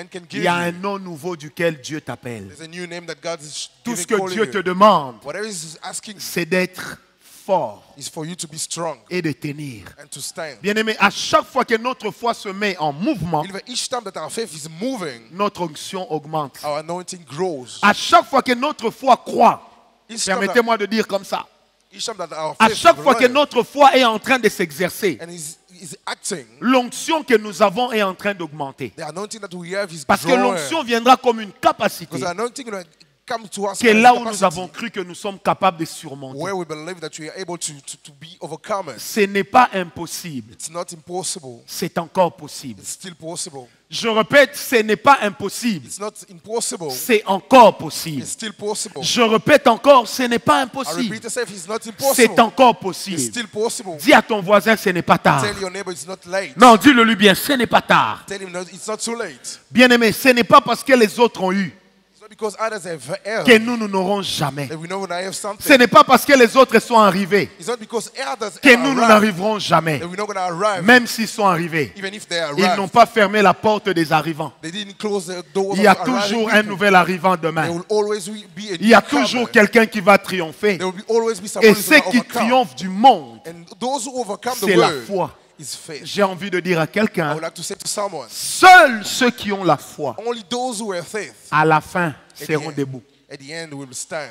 Speaker 2: can
Speaker 1: il
Speaker 2: give
Speaker 1: y a un
Speaker 2: you,
Speaker 1: nom nouveau duquel Dieu t'appelle.
Speaker 2: there's a new name that God is
Speaker 1: Tout ce
Speaker 2: giving,
Speaker 1: que
Speaker 2: calling
Speaker 1: Dieu
Speaker 2: you.
Speaker 1: te demande,
Speaker 2: Whatever He's asking
Speaker 1: c'est d'être fort
Speaker 2: is for you to be strong
Speaker 1: et de tenir.
Speaker 2: and to stand.
Speaker 1: Bien-aimé, à chaque fois que notre foi se met en mouvement,
Speaker 2: Even each time that our faith is moving,
Speaker 1: notre onction augmente.
Speaker 2: our anointing grows.
Speaker 1: À chaque fois que notre foi croît,
Speaker 2: Each time that,
Speaker 1: permettez-moi de dire comme ça,
Speaker 2: each time that our
Speaker 1: à
Speaker 2: faith
Speaker 1: chaque
Speaker 2: is
Speaker 1: fois que
Speaker 2: running
Speaker 1: notre foi est en train de s'exercer,
Speaker 2: and is acting,
Speaker 1: l'onction que nous avons est en train d'augmenter.
Speaker 2: the anointing that we have is
Speaker 1: Parce que
Speaker 2: growing.
Speaker 1: l'onction viendra comme une capacité
Speaker 2: Because the anointing will come to us
Speaker 1: qui est
Speaker 2: as a
Speaker 1: là où nous
Speaker 2: capacity
Speaker 1: avons cru que nous sommes capables de surmonter.
Speaker 2: where we believe that we are able to be overcomers.
Speaker 1: Ce n'est pas impossible,
Speaker 2: It's not impossible.
Speaker 1: c'est encore possible.
Speaker 2: It's still possible.
Speaker 1: Je répète, ce n'est pas impossible,
Speaker 2: It's not impossible.
Speaker 1: c'est encore possible.
Speaker 2: It's still possible.
Speaker 1: Je répète encore, ce n'est pas
Speaker 2: I
Speaker 1: impossible,
Speaker 2: repeat myself, it's not
Speaker 1: c'est
Speaker 2: impossible.
Speaker 1: encore
Speaker 2: It's
Speaker 1: possible.
Speaker 2: still possible.
Speaker 1: Dis à ton voisin, ce n'est pas tard.
Speaker 2: Tell your neighbor it's not late.
Speaker 1: Non, dis-le lui bien, ce n'est pas tard.
Speaker 2: Tell him no, it's not too late.
Speaker 1: Bien-aimé, ce n'est pas parce que les autres ont eu
Speaker 2: It's not because others have erred
Speaker 1: que nous n'aurons jamais.
Speaker 2: that we know when I have
Speaker 1: Ce
Speaker 2: something.
Speaker 1: n'est pas parce que les autres sont arrivés
Speaker 2: It's not because others
Speaker 1: que nous
Speaker 2: arrived
Speaker 1: n'arriverons jamais.
Speaker 2: that we're not going to arrive.
Speaker 1: Même s'ils sont arrivés,
Speaker 2: Even if they
Speaker 1: ils n'ont
Speaker 2: arrive,
Speaker 1: pas fermé la porte des arrivants.
Speaker 2: they didn't close the doors
Speaker 1: Il y a
Speaker 2: of arriving
Speaker 1: toujours un
Speaker 2: people.
Speaker 1: nouvel arrivant
Speaker 2: There
Speaker 1: demain.
Speaker 2: will always be a
Speaker 1: Il y a
Speaker 2: newcomer.
Speaker 1: toujours quelqu'un qui va triompher.
Speaker 2: There will always be someone
Speaker 1: Et
Speaker 2: who's
Speaker 1: ceux
Speaker 2: going to
Speaker 1: qui
Speaker 2: overcome.
Speaker 1: triomphent du monde,
Speaker 2: And those who overcome the
Speaker 1: c'est la
Speaker 2: world
Speaker 1: foi.
Speaker 2: is faith.
Speaker 1: J'ai envie de dire à
Speaker 2: I
Speaker 1: quelqu'un,
Speaker 2: would like to say to someone,
Speaker 1: seuls ceux qui ont la foi,
Speaker 2: only those who have faith
Speaker 1: à la fin,
Speaker 2: at
Speaker 1: seront
Speaker 2: the
Speaker 1: debout.
Speaker 2: end will stand.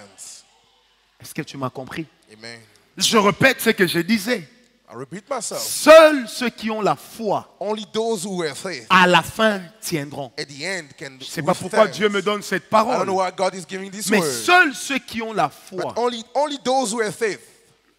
Speaker 1: Est-ce que tu m'as compris?
Speaker 2: Amen.
Speaker 1: Je répète ce que je disais.
Speaker 2: I repeat myself.
Speaker 1: Seuls ceux qui ont la foi,
Speaker 2: Only those who have faith
Speaker 1: à la fin, tiendront.
Speaker 2: at the end can
Speaker 1: Je ne sais pas pourquoi
Speaker 2: withstand.
Speaker 1: Dieu me donne cette
Speaker 2: I don't
Speaker 1: parole.
Speaker 2: know why God is giving this
Speaker 1: Mais
Speaker 2: word.
Speaker 1: seuls ceux qui ont la
Speaker 2: But
Speaker 1: foi.
Speaker 2: only those who have faith.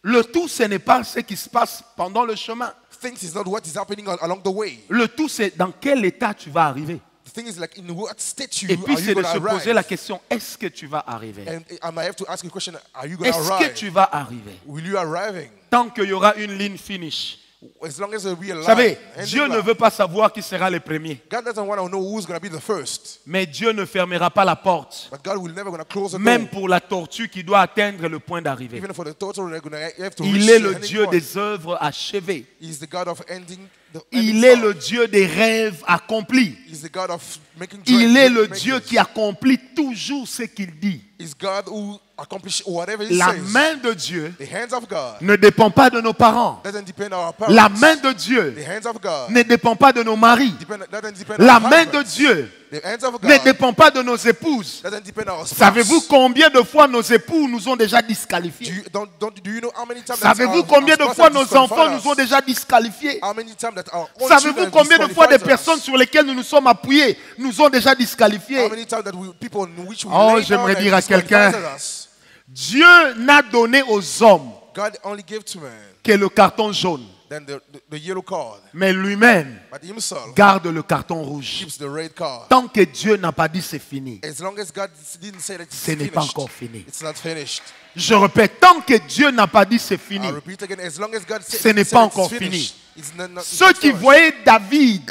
Speaker 1: Le tout, ce n'est pas ce qui se passe pendant le chemin.
Speaker 2: Things is not what is happening along the way.
Speaker 1: Le tout, c'est dans quel état tu vas arriver.
Speaker 2: The thing is like in what state
Speaker 1: Et
Speaker 2: you
Speaker 1: puis,
Speaker 2: are you
Speaker 1: c'est de
Speaker 2: going
Speaker 1: se
Speaker 2: to
Speaker 1: poser la
Speaker 2: arrive.
Speaker 1: question, est-ce que tu vas arriver?
Speaker 2: And I might have to ask you a question, are you going to
Speaker 1: Est-ce que
Speaker 2: arrive?
Speaker 1: tu vas arriver?
Speaker 2: Will you arriving?
Speaker 1: Tant qu'il y aura une ligne finish,
Speaker 2: As long as we are
Speaker 1: Vous savez,
Speaker 2: alive,
Speaker 1: Dieu ne veut pas savoir qui sera le premier.
Speaker 2: God doesn't want to know who's going to be the first.
Speaker 1: Mais Dieu ne fermera pas la porte.
Speaker 2: But God will never going to close the
Speaker 1: Même
Speaker 2: door.
Speaker 1: pour la tortue qui doit atteindre le point d'arrivée.
Speaker 2: Even for the total, they're going to have to
Speaker 1: Il
Speaker 2: reach
Speaker 1: est
Speaker 2: the
Speaker 1: le
Speaker 2: ending
Speaker 1: Dieu
Speaker 2: point.
Speaker 1: des œuvres achevées.
Speaker 2: He's the God of ending the
Speaker 1: Il
Speaker 2: ending
Speaker 1: est
Speaker 2: song.
Speaker 1: le Dieu des rêves accomplis.
Speaker 2: He's the God of making
Speaker 1: Il est le
Speaker 2: dreams.
Speaker 1: Dieu qui accomplit toujours ce qu'il dit.
Speaker 2: He's God who accomplishes whatever He
Speaker 1: La
Speaker 2: says.
Speaker 1: main de Dieu
Speaker 2: The hands of God
Speaker 1: ne dépend pas de nos parents.
Speaker 2: doesn't depend on our parents.
Speaker 1: La main de Dieu
Speaker 2: The hands of God
Speaker 1: ne dépend pas de nos maris.
Speaker 2: doesn't depend
Speaker 1: La
Speaker 2: on our
Speaker 1: main de
Speaker 2: husbands.
Speaker 1: Dieu
Speaker 2: The hands of
Speaker 1: ne
Speaker 2: God
Speaker 1: dépend pas de nos épouses.
Speaker 2: doesn't depend on our spouse.
Speaker 1: Savez-vous combien de fois nos époux nous ont déjà disqualifiés?
Speaker 2: Do you know how many times
Speaker 1: Savez-vous
Speaker 2: that
Speaker 1: combien de
Speaker 2: our
Speaker 1: fois
Speaker 2: spouse
Speaker 1: nos
Speaker 2: has disqualified
Speaker 1: enfants
Speaker 2: us?
Speaker 1: nous ont déjà disqualifiés?
Speaker 2: How many times that our own
Speaker 1: Savez-vous
Speaker 2: children
Speaker 1: combien de fois des
Speaker 2: disqualified us?
Speaker 1: personnes sur lesquelles nous nous sommes appuyés nous ont déjà disqualifiés?
Speaker 2: How many times that people in which we
Speaker 1: Oh,
Speaker 2: lay
Speaker 1: j'aimerais
Speaker 2: down
Speaker 1: dire à
Speaker 2: and
Speaker 1: quelqu'un,
Speaker 2: disqualified us?
Speaker 1: Dieu n'a donné aux hommes
Speaker 2: God only gave to man
Speaker 1: que le carton jaune,
Speaker 2: then the yellow card,
Speaker 1: mais lui-même
Speaker 2: but himself
Speaker 1: garde le carton rouge.
Speaker 2: keeps the red card.
Speaker 1: Tant que Dieu n'a pas dit c'est fini,
Speaker 2: As long as God didn't say that it's
Speaker 1: ce n'est pas
Speaker 2: finished,
Speaker 1: encore fini.
Speaker 2: it's not finished.
Speaker 1: Je répète, tant que Dieu n'a pas dit c'est fini,
Speaker 2: I repeat again, as long as God
Speaker 1: Ce
Speaker 2: said
Speaker 1: n'est
Speaker 2: it's
Speaker 1: pas encore
Speaker 2: finished, it's not
Speaker 1: ceux qui
Speaker 2: finished.
Speaker 1: voyaient David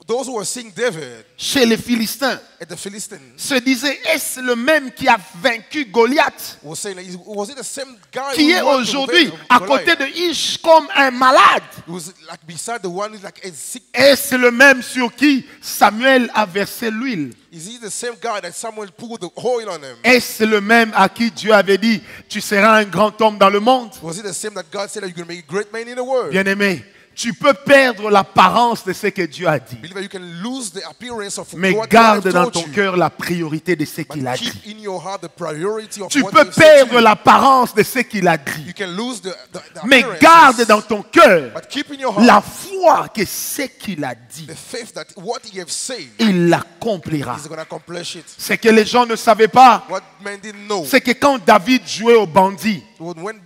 Speaker 2: Those who were seeing David
Speaker 1: chez les Philistins
Speaker 2: at the Philistines
Speaker 1: se disaient, est-ce le même qui a vaincu Goliath,
Speaker 2: was saying, was it the same guy
Speaker 1: qui
Speaker 2: who
Speaker 1: est
Speaker 2: won to
Speaker 1: aujourd'hui
Speaker 2: Goliath?
Speaker 1: à côté de Ish comme un malade?
Speaker 2: It was like beside the one who's like a sick.
Speaker 1: Est-ce le même sur qui Samuel a versé l'huile?
Speaker 2: Is he the same guy that Samuel poured the oil on him?
Speaker 1: Est-ce le même à qui Dieu avait dit, tu seras un grand homme dans le monde?
Speaker 2: Was it the same that God said that you're going to be a great man in the world?
Speaker 1: Bien-aimé, tu peux perdre l'apparence de ce que Dieu a dit,
Speaker 2: Believer, you can lose the appearance of
Speaker 1: mais
Speaker 2: what
Speaker 1: garde
Speaker 2: God
Speaker 1: dans
Speaker 2: told
Speaker 1: ton
Speaker 2: you,
Speaker 1: cœur la priorité de ce
Speaker 2: but
Speaker 1: qu'il a dit.
Speaker 2: keep in your heart the priority of
Speaker 1: Tu
Speaker 2: what
Speaker 1: peux
Speaker 2: he said to
Speaker 1: perdre
Speaker 2: you.
Speaker 1: l'apparence de ce qu'il a dit,
Speaker 2: You can lose the
Speaker 1: mais
Speaker 2: appearances,
Speaker 1: garde dans ton cœur
Speaker 2: but keep in your heart
Speaker 1: la foi que ce qu'il a dit,
Speaker 2: the faith that what he have said,
Speaker 1: il l'accomplira.
Speaker 2: he's going to accomplish it.
Speaker 1: Ce que les gens ne savaient pas,
Speaker 2: What men didn't know,
Speaker 1: c'est que quand David jouait au bandit,
Speaker 2: when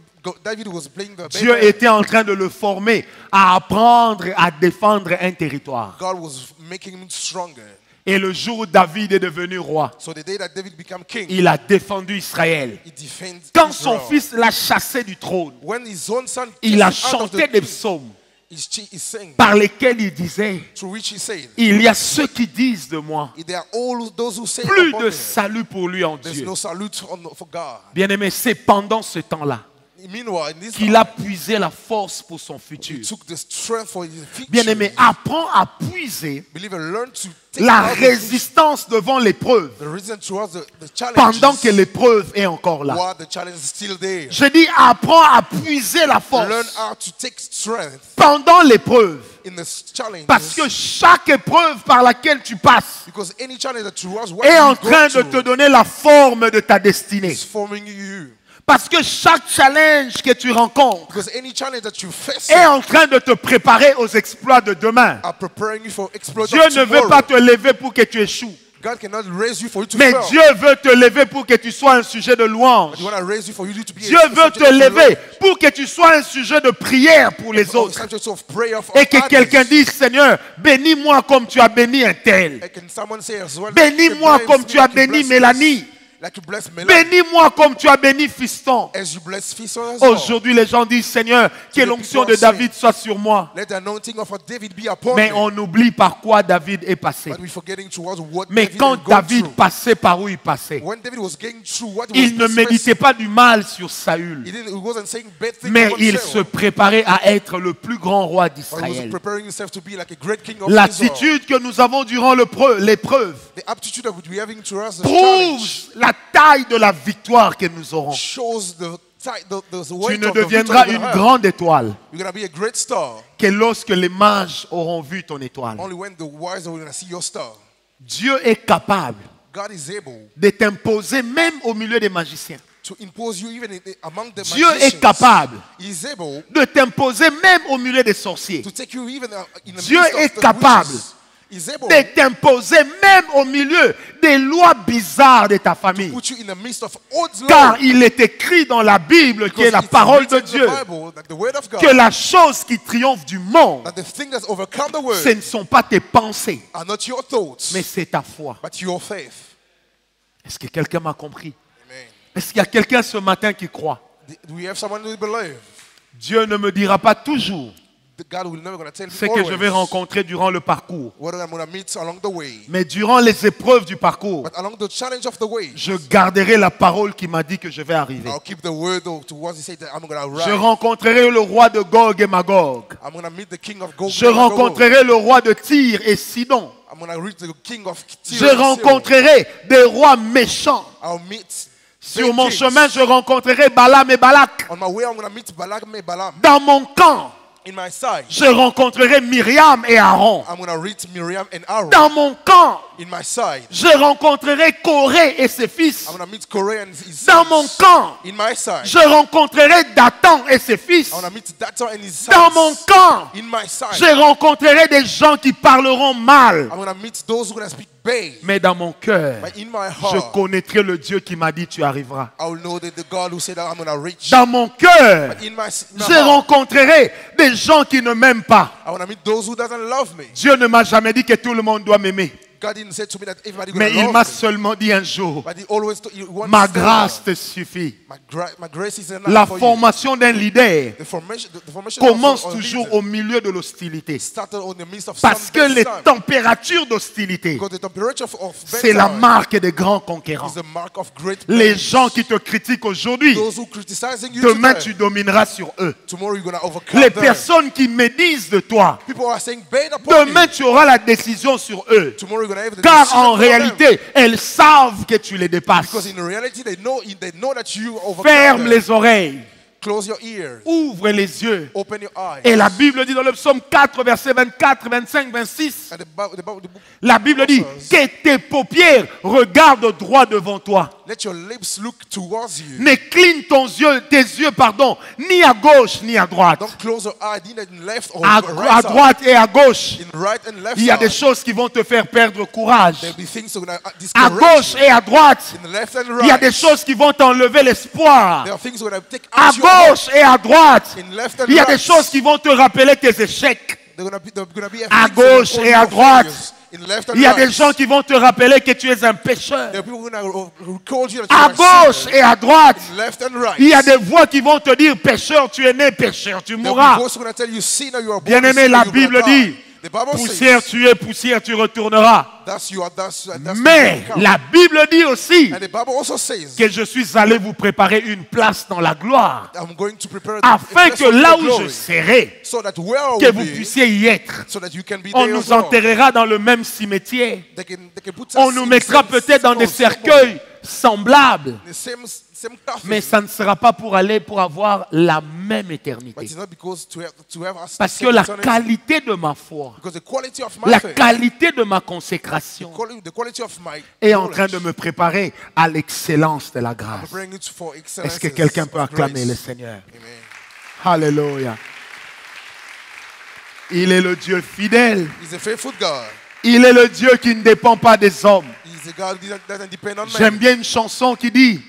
Speaker 2: David was playing the
Speaker 1: Dieu
Speaker 2: baby,
Speaker 1: était en train de le former à apprendre à défendre un territoire.
Speaker 2: God was making him stronger.
Speaker 1: Et le jour où David est devenu roi,
Speaker 2: So the day that David became king,
Speaker 1: il a défendu Israël.
Speaker 2: he defends
Speaker 1: Quand son
Speaker 2: Israel.
Speaker 1: fils l'a chassé du trône,
Speaker 2: When his own son
Speaker 1: il a
Speaker 2: cast him out of
Speaker 1: chanté
Speaker 2: the
Speaker 1: des
Speaker 2: king,
Speaker 1: psaumes
Speaker 2: he's saying,
Speaker 1: par lesquels il disait,
Speaker 2: through which he said,
Speaker 1: il y a ceux qui disent de moi,
Speaker 2: there are all those who say
Speaker 1: plus
Speaker 2: upon
Speaker 1: de
Speaker 2: him,
Speaker 1: salut pour lui en
Speaker 2: there's
Speaker 1: Dieu.
Speaker 2: no salute for God.
Speaker 1: Bien-aimé, c'est pendant ce temps-là
Speaker 2: Meanwhile, in this
Speaker 1: qu'il a puisé la force pour son
Speaker 2: he
Speaker 1: futur.
Speaker 2: took the strength for his future.
Speaker 1: Bien-aimé, apprends à puiser
Speaker 2: Believer, learn to take
Speaker 1: la
Speaker 2: out
Speaker 1: résistance devant l'épreuve
Speaker 2: the reason towards the challenge
Speaker 1: pendant que l'épreuve est encore là.
Speaker 2: while the challenge is still there.
Speaker 1: Je dis, apprends à puiser la
Speaker 2: Learn
Speaker 1: force
Speaker 2: how to take strength
Speaker 1: pendant l'épreuve.
Speaker 2: in the challenge.
Speaker 1: Parce que chaque épreuve par laquelle tu passes
Speaker 2: Because any challenge that you what
Speaker 1: est en
Speaker 2: you go
Speaker 1: train de te
Speaker 2: through
Speaker 1: donner la forme de ta destinée.
Speaker 2: is forming you.
Speaker 1: Parce que chaque challenge que tu rencontres
Speaker 2: Because any challenge that you face
Speaker 1: est en train de te préparer aux exploits de demain.
Speaker 2: are preparing you for exploit
Speaker 1: Dieu
Speaker 2: of
Speaker 1: ne veut
Speaker 2: tomorrow.
Speaker 1: pas te lever pour que tu échoues.
Speaker 2: God cannot raise you for you to
Speaker 1: Mais
Speaker 2: fail.
Speaker 1: Dieu veut te lever pour que tu sois un sujet de louange.
Speaker 2: But he want to raise you for you to be
Speaker 1: Dieu
Speaker 2: a
Speaker 1: veut
Speaker 2: subject
Speaker 1: te
Speaker 2: of
Speaker 1: lever
Speaker 2: love,
Speaker 1: pour que tu sois un sujet de prière pour les
Speaker 2: or a
Speaker 1: autres.
Speaker 2: subject of prayer for
Speaker 1: Et que
Speaker 2: others.
Speaker 1: quelqu'un dise, Seigneur, bénis-moi comme tu as béni un tel.
Speaker 2: And can someone say as well,
Speaker 1: Bénis-moi
Speaker 2: like you
Speaker 1: comme
Speaker 2: bless
Speaker 1: tu as
Speaker 2: me, like you
Speaker 1: béni
Speaker 2: bless
Speaker 1: Mélanie.
Speaker 2: us, like you bless Melanie,
Speaker 1: Bénis-moi comme tu as béni Fiston.
Speaker 2: as you bless Fiston as well.
Speaker 1: Aujourd'hui, les gens disent, Seigneur, que
Speaker 2: the
Speaker 1: l'onction
Speaker 2: people
Speaker 1: de David soit sur moi.
Speaker 2: Let the anointing of David be upon
Speaker 1: Mais
Speaker 2: me.
Speaker 1: on oublie par quoi David est passé.
Speaker 2: But we're forgetting towards what
Speaker 1: Mais
Speaker 2: David
Speaker 1: quand
Speaker 2: had gone
Speaker 1: David
Speaker 2: through.
Speaker 1: passait par où il passait,
Speaker 2: When David was going through what he
Speaker 1: il ne
Speaker 2: was
Speaker 1: méditait pas du mal sur Saül.
Speaker 2: he wasn't saying bad things
Speaker 1: Mais
Speaker 2: about
Speaker 1: il
Speaker 2: himself,
Speaker 1: se préparait à être le plus grand roi
Speaker 2: but he was
Speaker 1: d'Israël.
Speaker 2: preparing himself to be like a great king of Israel.
Speaker 1: L'attitude que nous avons durant l'épreuve
Speaker 2: The aptitude that we're having towards the
Speaker 1: prouve
Speaker 2: challenge
Speaker 1: la taille de la victoire que nous aurons.
Speaker 2: shows the
Speaker 1: Tu
Speaker 2: weight
Speaker 1: ne
Speaker 2: of the
Speaker 1: deviendras
Speaker 2: victory
Speaker 1: une
Speaker 2: we're gonna have.
Speaker 1: grande étoile
Speaker 2: You're going to be a great star
Speaker 1: que lorsque les mages auront vu ton étoile.
Speaker 2: only when the wise are going to see your star.
Speaker 1: Dieu est capable
Speaker 2: God is able
Speaker 1: de t'imposer même au milieu des magiciens.
Speaker 2: to impose you even among the
Speaker 1: Dieu
Speaker 2: magicians.
Speaker 1: est capable
Speaker 2: He is able
Speaker 1: de t'imposer même au milieu des sorciers.
Speaker 2: to take you even in the
Speaker 1: Dieu
Speaker 2: midst
Speaker 1: est
Speaker 2: of the
Speaker 1: capable
Speaker 2: witches. He is able
Speaker 1: de t'imposer même au milieu des lois bizarres de ta
Speaker 2: to
Speaker 1: famille.
Speaker 2: put you in the midst of odds
Speaker 1: Car il est écrit dans la Bible, qui est la parole de Dieu,
Speaker 2: the word of God,
Speaker 1: que la chose qui triffe du monde,
Speaker 2: that the thing that's overcome the world
Speaker 1: ce ne sont pas tes pensées,
Speaker 2: are not your thoughts,
Speaker 1: mais c'est ta foi.
Speaker 2: but your faith.
Speaker 1: Est-ce que quelqu'un m'a compris?
Speaker 2: Amen.
Speaker 1: Est-ce qu'il y a quelqu'un ce matin qui croit?
Speaker 2: Do we have someone who believe?
Speaker 1: Dieu ne me dira pas toujours
Speaker 2: God will never gonna tell me
Speaker 1: c'est que je vais
Speaker 2: always
Speaker 1: rencontrer durant le parcours.
Speaker 2: what I'm gonna meet along the way.
Speaker 1: Mais durant les épreuves du parcours,
Speaker 2: But along the challenge of the way,
Speaker 1: je garderai la parole qui m'a dit que je vais arriver.
Speaker 2: I'll keep the word to what he said that I'm gonna
Speaker 1: Je
Speaker 2: arrive.
Speaker 1: rencontrerai le roi de Gog et Magog.
Speaker 2: I'm gonna meet the king of Gog.
Speaker 1: Je rencontrerai le roi de Tyr et Sidon.
Speaker 2: I'm gonna reach the king of Tyr
Speaker 1: Je
Speaker 2: and Sidon.
Speaker 1: rencontrerai des rois méchants.
Speaker 2: I'll meet
Speaker 1: Sur
Speaker 2: big
Speaker 1: mon
Speaker 2: kings.
Speaker 1: chemin, je rencontrerai Balaam et Balak.
Speaker 2: On my way, I'm gonna meet Balak and Balaam.
Speaker 1: Dans mon camp,
Speaker 2: In my side,
Speaker 1: je rencontrerai Myriam et Aaron.
Speaker 2: I'm gonna reach Miriam and Aaron.
Speaker 1: Dans mon camp,
Speaker 2: In my side,
Speaker 1: je rencontrerai Corée et ses fils.
Speaker 2: I'm gonna meet Korah and his
Speaker 1: Dans
Speaker 2: sons.
Speaker 1: mon camp,
Speaker 2: In my side,
Speaker 1: je rencontrerai Dathan et ses fils.
Speaker 2: I'm gonna meet Dathan and his sons.
Speaker 1: Dans mon camp,
Speaker 2: In my side,
Speaker 1: je rencontrerai des gens qui parleront mal.
Speaker 2: I'm gonna meet those who gonna speak bad.
Speaker 1: Mais dans mon cœur,
Speaker 2: But in my
Speaker 1: je
Speaker 2: heart,
Speaker 1: connaîtrai le Dieu qui m'a dit tu arriveras.
Speaker 2: I will know that the God who said that I'm gonna reach.
Speaker 1: Dans mon cœur,
Speaker 2: In my
Speaker 1: je
Speaker 2: heart,
Speaker 1: rencontrerai des gens qui ne m'aiment pas.
Speaker 2: I wanna meet those who doesn't love me.
Speaker 1: Dieu ne m'a jamais dit que tout le monde doit m'aimer.
Speaker 2: God didn't say to me that everybody gonna
Speaker 1: Mais il
Speaker 2: love
Speaker 1: m'a
Speaker 2: me.
Speaker 1: seulement dit un jour,
Speaker 2: But he always he wants
Speaker 1: ma
Speaker 2: to say,
Speaker 1: grâce te suffit.
Speaker 2: my grace is enough
Speaker 1: La
Speaker 2: for you.
Speaker 1: formation d'un leader
Speaker 2: The formation
Speaker 1: commence
Speaker 2: of a
Speaker 1: toujours
Speaker 2: leader
Speaker 1: au milieu de l'hostilité.
Speaker 2: started on the midst of
Speaker 1: Parce que les
Speaker 2: sun.
Speaker 1: températures d'hostilité,
Speaker 2: Because the temperature of
Speaker 1: c'est la
Speaker 2: bedtime
Speaker 1: marque des grands conquérants.
Speaker 2: is the mark of great
Speaker 1: Les
Speaker 2: men.
Speaker 1: gens qui te critiquent aujourd'hui,
Speaker 2: Those who criticizing you
Speaker 1: demain
Speaker 2: today,
Speaker 1: tu domineras sur eux.
Speaker 2: tomorrow you're gonna overcome
Speaker 1: Les
Speaker 2: them.
Speaker 1: personnes qui médisent de toi,
Speaker 2: People are saying bad upon
Speaker 1: demain
Speaker 2: you.
Speaker 1: tu auras la décision sur eux.
Speaker 2: Tomorrow you're gonna have the
Speaker 1: Car
Speaker 2: decision
Speaker 1: en
Speaker 2: for them.
Speaker 1: réalité, elles savent que tu les dépasses.
Speaker 2: Because in reality they know that you overcome
Speaker 1: Ferme
Speaker 2: them.
Speaker 1: les oreilles,
Speaker 2: Close your ears.
Speaker 1: ouvre les yeux.
Speaker 2: Open your eyes.
Speaker 1: Et la Bible dit dans le psaume 4, versets 24, 25, 26,
Speaker 2: And the book,
Speaker 1: la Bible dit que tes paupières regardent droit devant toi.
Speaker 2: let your lips look towards you.
Speaker 1: N'incline tes yeux, pardon, ni à gauche ni à droite.
Speaker 2: Don't close your eye neither in left or
Speaker 1: À
Speaker 2: right side.
Speaker 1: droite et à gauche,
Speaker 2: In right and left
Speaker 1: il y a des
Speaker 2: side.
Speaker 1: choses qui vont te faire perdre courage.
Speaker 2: There'll be things that are gonna
Speaker 1: À
Speaker 2: discourage
Speaker 1: gauche
Speaker 2: you.
Speaker 1: et à droite,
Speaker 2: In the left and
Speaker 1: il y a
Speaker 2: right.
Speaker 1: des choses qui vont t'enlever l'espoir.
Speaker 2: There are things that are gonna take
Speaker 1: À
Speaker 2: out your hope.
Speaker 1: gauche et à droite,
Speaker 2: In left and
Speaker 1: il y a des
Speaker 2: right.
Speaker 1: choses qui vont te rappeler tes échecs.
Speaker 2: They're gonna be
Speaker 1: À
Speaker 2: things that
Speaker 1: gauche
Speaker 2: will
Speaker 1: et
Speaker 2: call
Speaker 1: à
Speaker 2: you
Speaker 1: droite.
Speaker 2: failures. In left and
Speaker 1: Il y a
Speaker 2: right.
Speaker 1: des gens qui vont te rappeler que tu es un pécheur.
Speaker 2: There are people who call you that
Speaker 1: À
Speaker 2: you are
Speaker 1: gauche
Speaker 2: sinner.
Speaker 1: et à droite,
Speaker 2: In left and right.
Speaker 1: il y a des voix qui vont te dire pécheur, tu es né pécheur, tu
Speaker 2: There will be
Speaker 1: mourras.
Speaker 2: voices who are gonna tell you, sinner, you are born
Speaker 1: Bien-aimé,
Speaker 2: sinner,
Speaker 1: la
Speaker 2: you're gonna
Speaker 1: Bible
Speaker 2: die.
Speaker 1: dit
Speaker 2: The Bible
Speaker 1: poussière
Speaker 2: says,
Speaker 1: tu es, poussière tu retourneras.
Speaker 2: that's you are, that's
Speaker 1: Mais
Speaker 2: you become.
Speaker 1: la Bible dit aussi
Speaker 2: And the Bible also says,
Speaker 1: que je suis allé vous préparer une place dans la gloire,
Speaker 2: I'm going to prepare
Speaker 1: afin
Speaker 2: a place
Speaker 1: que
Speaker 2: for
Speaker 1: là
Speaker 2: your
Speaker 1: où je
Speaker 2: glory,
Speaker 1: serai,
Speaker 2: so that where I
Speaker 1: que
Speaker 2: will
Speaker 1: vous
Speaker 2: be,
Speaker 1: puissiez y être.
Speaker 2: so that you can be
Speaker 1: On
Speaker 2: there as
Speaker 1: nous
Speaker 2: well.
Speaker 1: enterrera dans le même cimetière.
Speaker 2: They can put
Speaker 1: On
Speaker 2: us
Speaker 1: nous
Speaker 2: in the
Speaker 1: mettra
Speaker 2: same
Speaker 1: peut-être dans des
Speaker 2: circle,
Speaker 1: cercueils semblables,
Speaker 2: the same coffin.
Speaker 1: mais ça ne sera pas pour aller pour avoir la même
Speaker 2: But
Speaker 1: éternité.
Speaker 2: it's not because to have us
Speaker 1: Parce
Speaker 2: the
Speaker 1: que
Speaker 2: same
Speaker 1: la
Speaker 2: eternity.
Speaker 1: qualité de ma foi,
Speaker 2: Because the quality of my
Speaker 1: la
Speaker 2: faith,
Speaker 1: qualité de ma consécration
Speaker 2: the quality of my
Speaker 1: est en train
Speaker 2: knowledge,
Speaker 1: de me préparer à l'excellence de la
Speaker 2: I'm
Speaker 1: grâce.
Speaker 2: bringing it for excellence.
Speaker 1: Est-ce que quelqu'un peut
Speaker 2: of
Speaker 1: acclamer
Speaker 2: grace.
Speaker 1: le Seigneur?
Speaker 2: Amen.
Speaker 1: Alléluia. Il est le Dieu fidèle.
Speaker 2: He's a faithful God.
Speaker 1: Il est le Dieu qui ne dépend pas des hommes.
Speaker 2: He's a God that doesn't depend on
Speaker 1: J'aime
Speaker 2: man.
Speaker 1: bien une chanson qui dit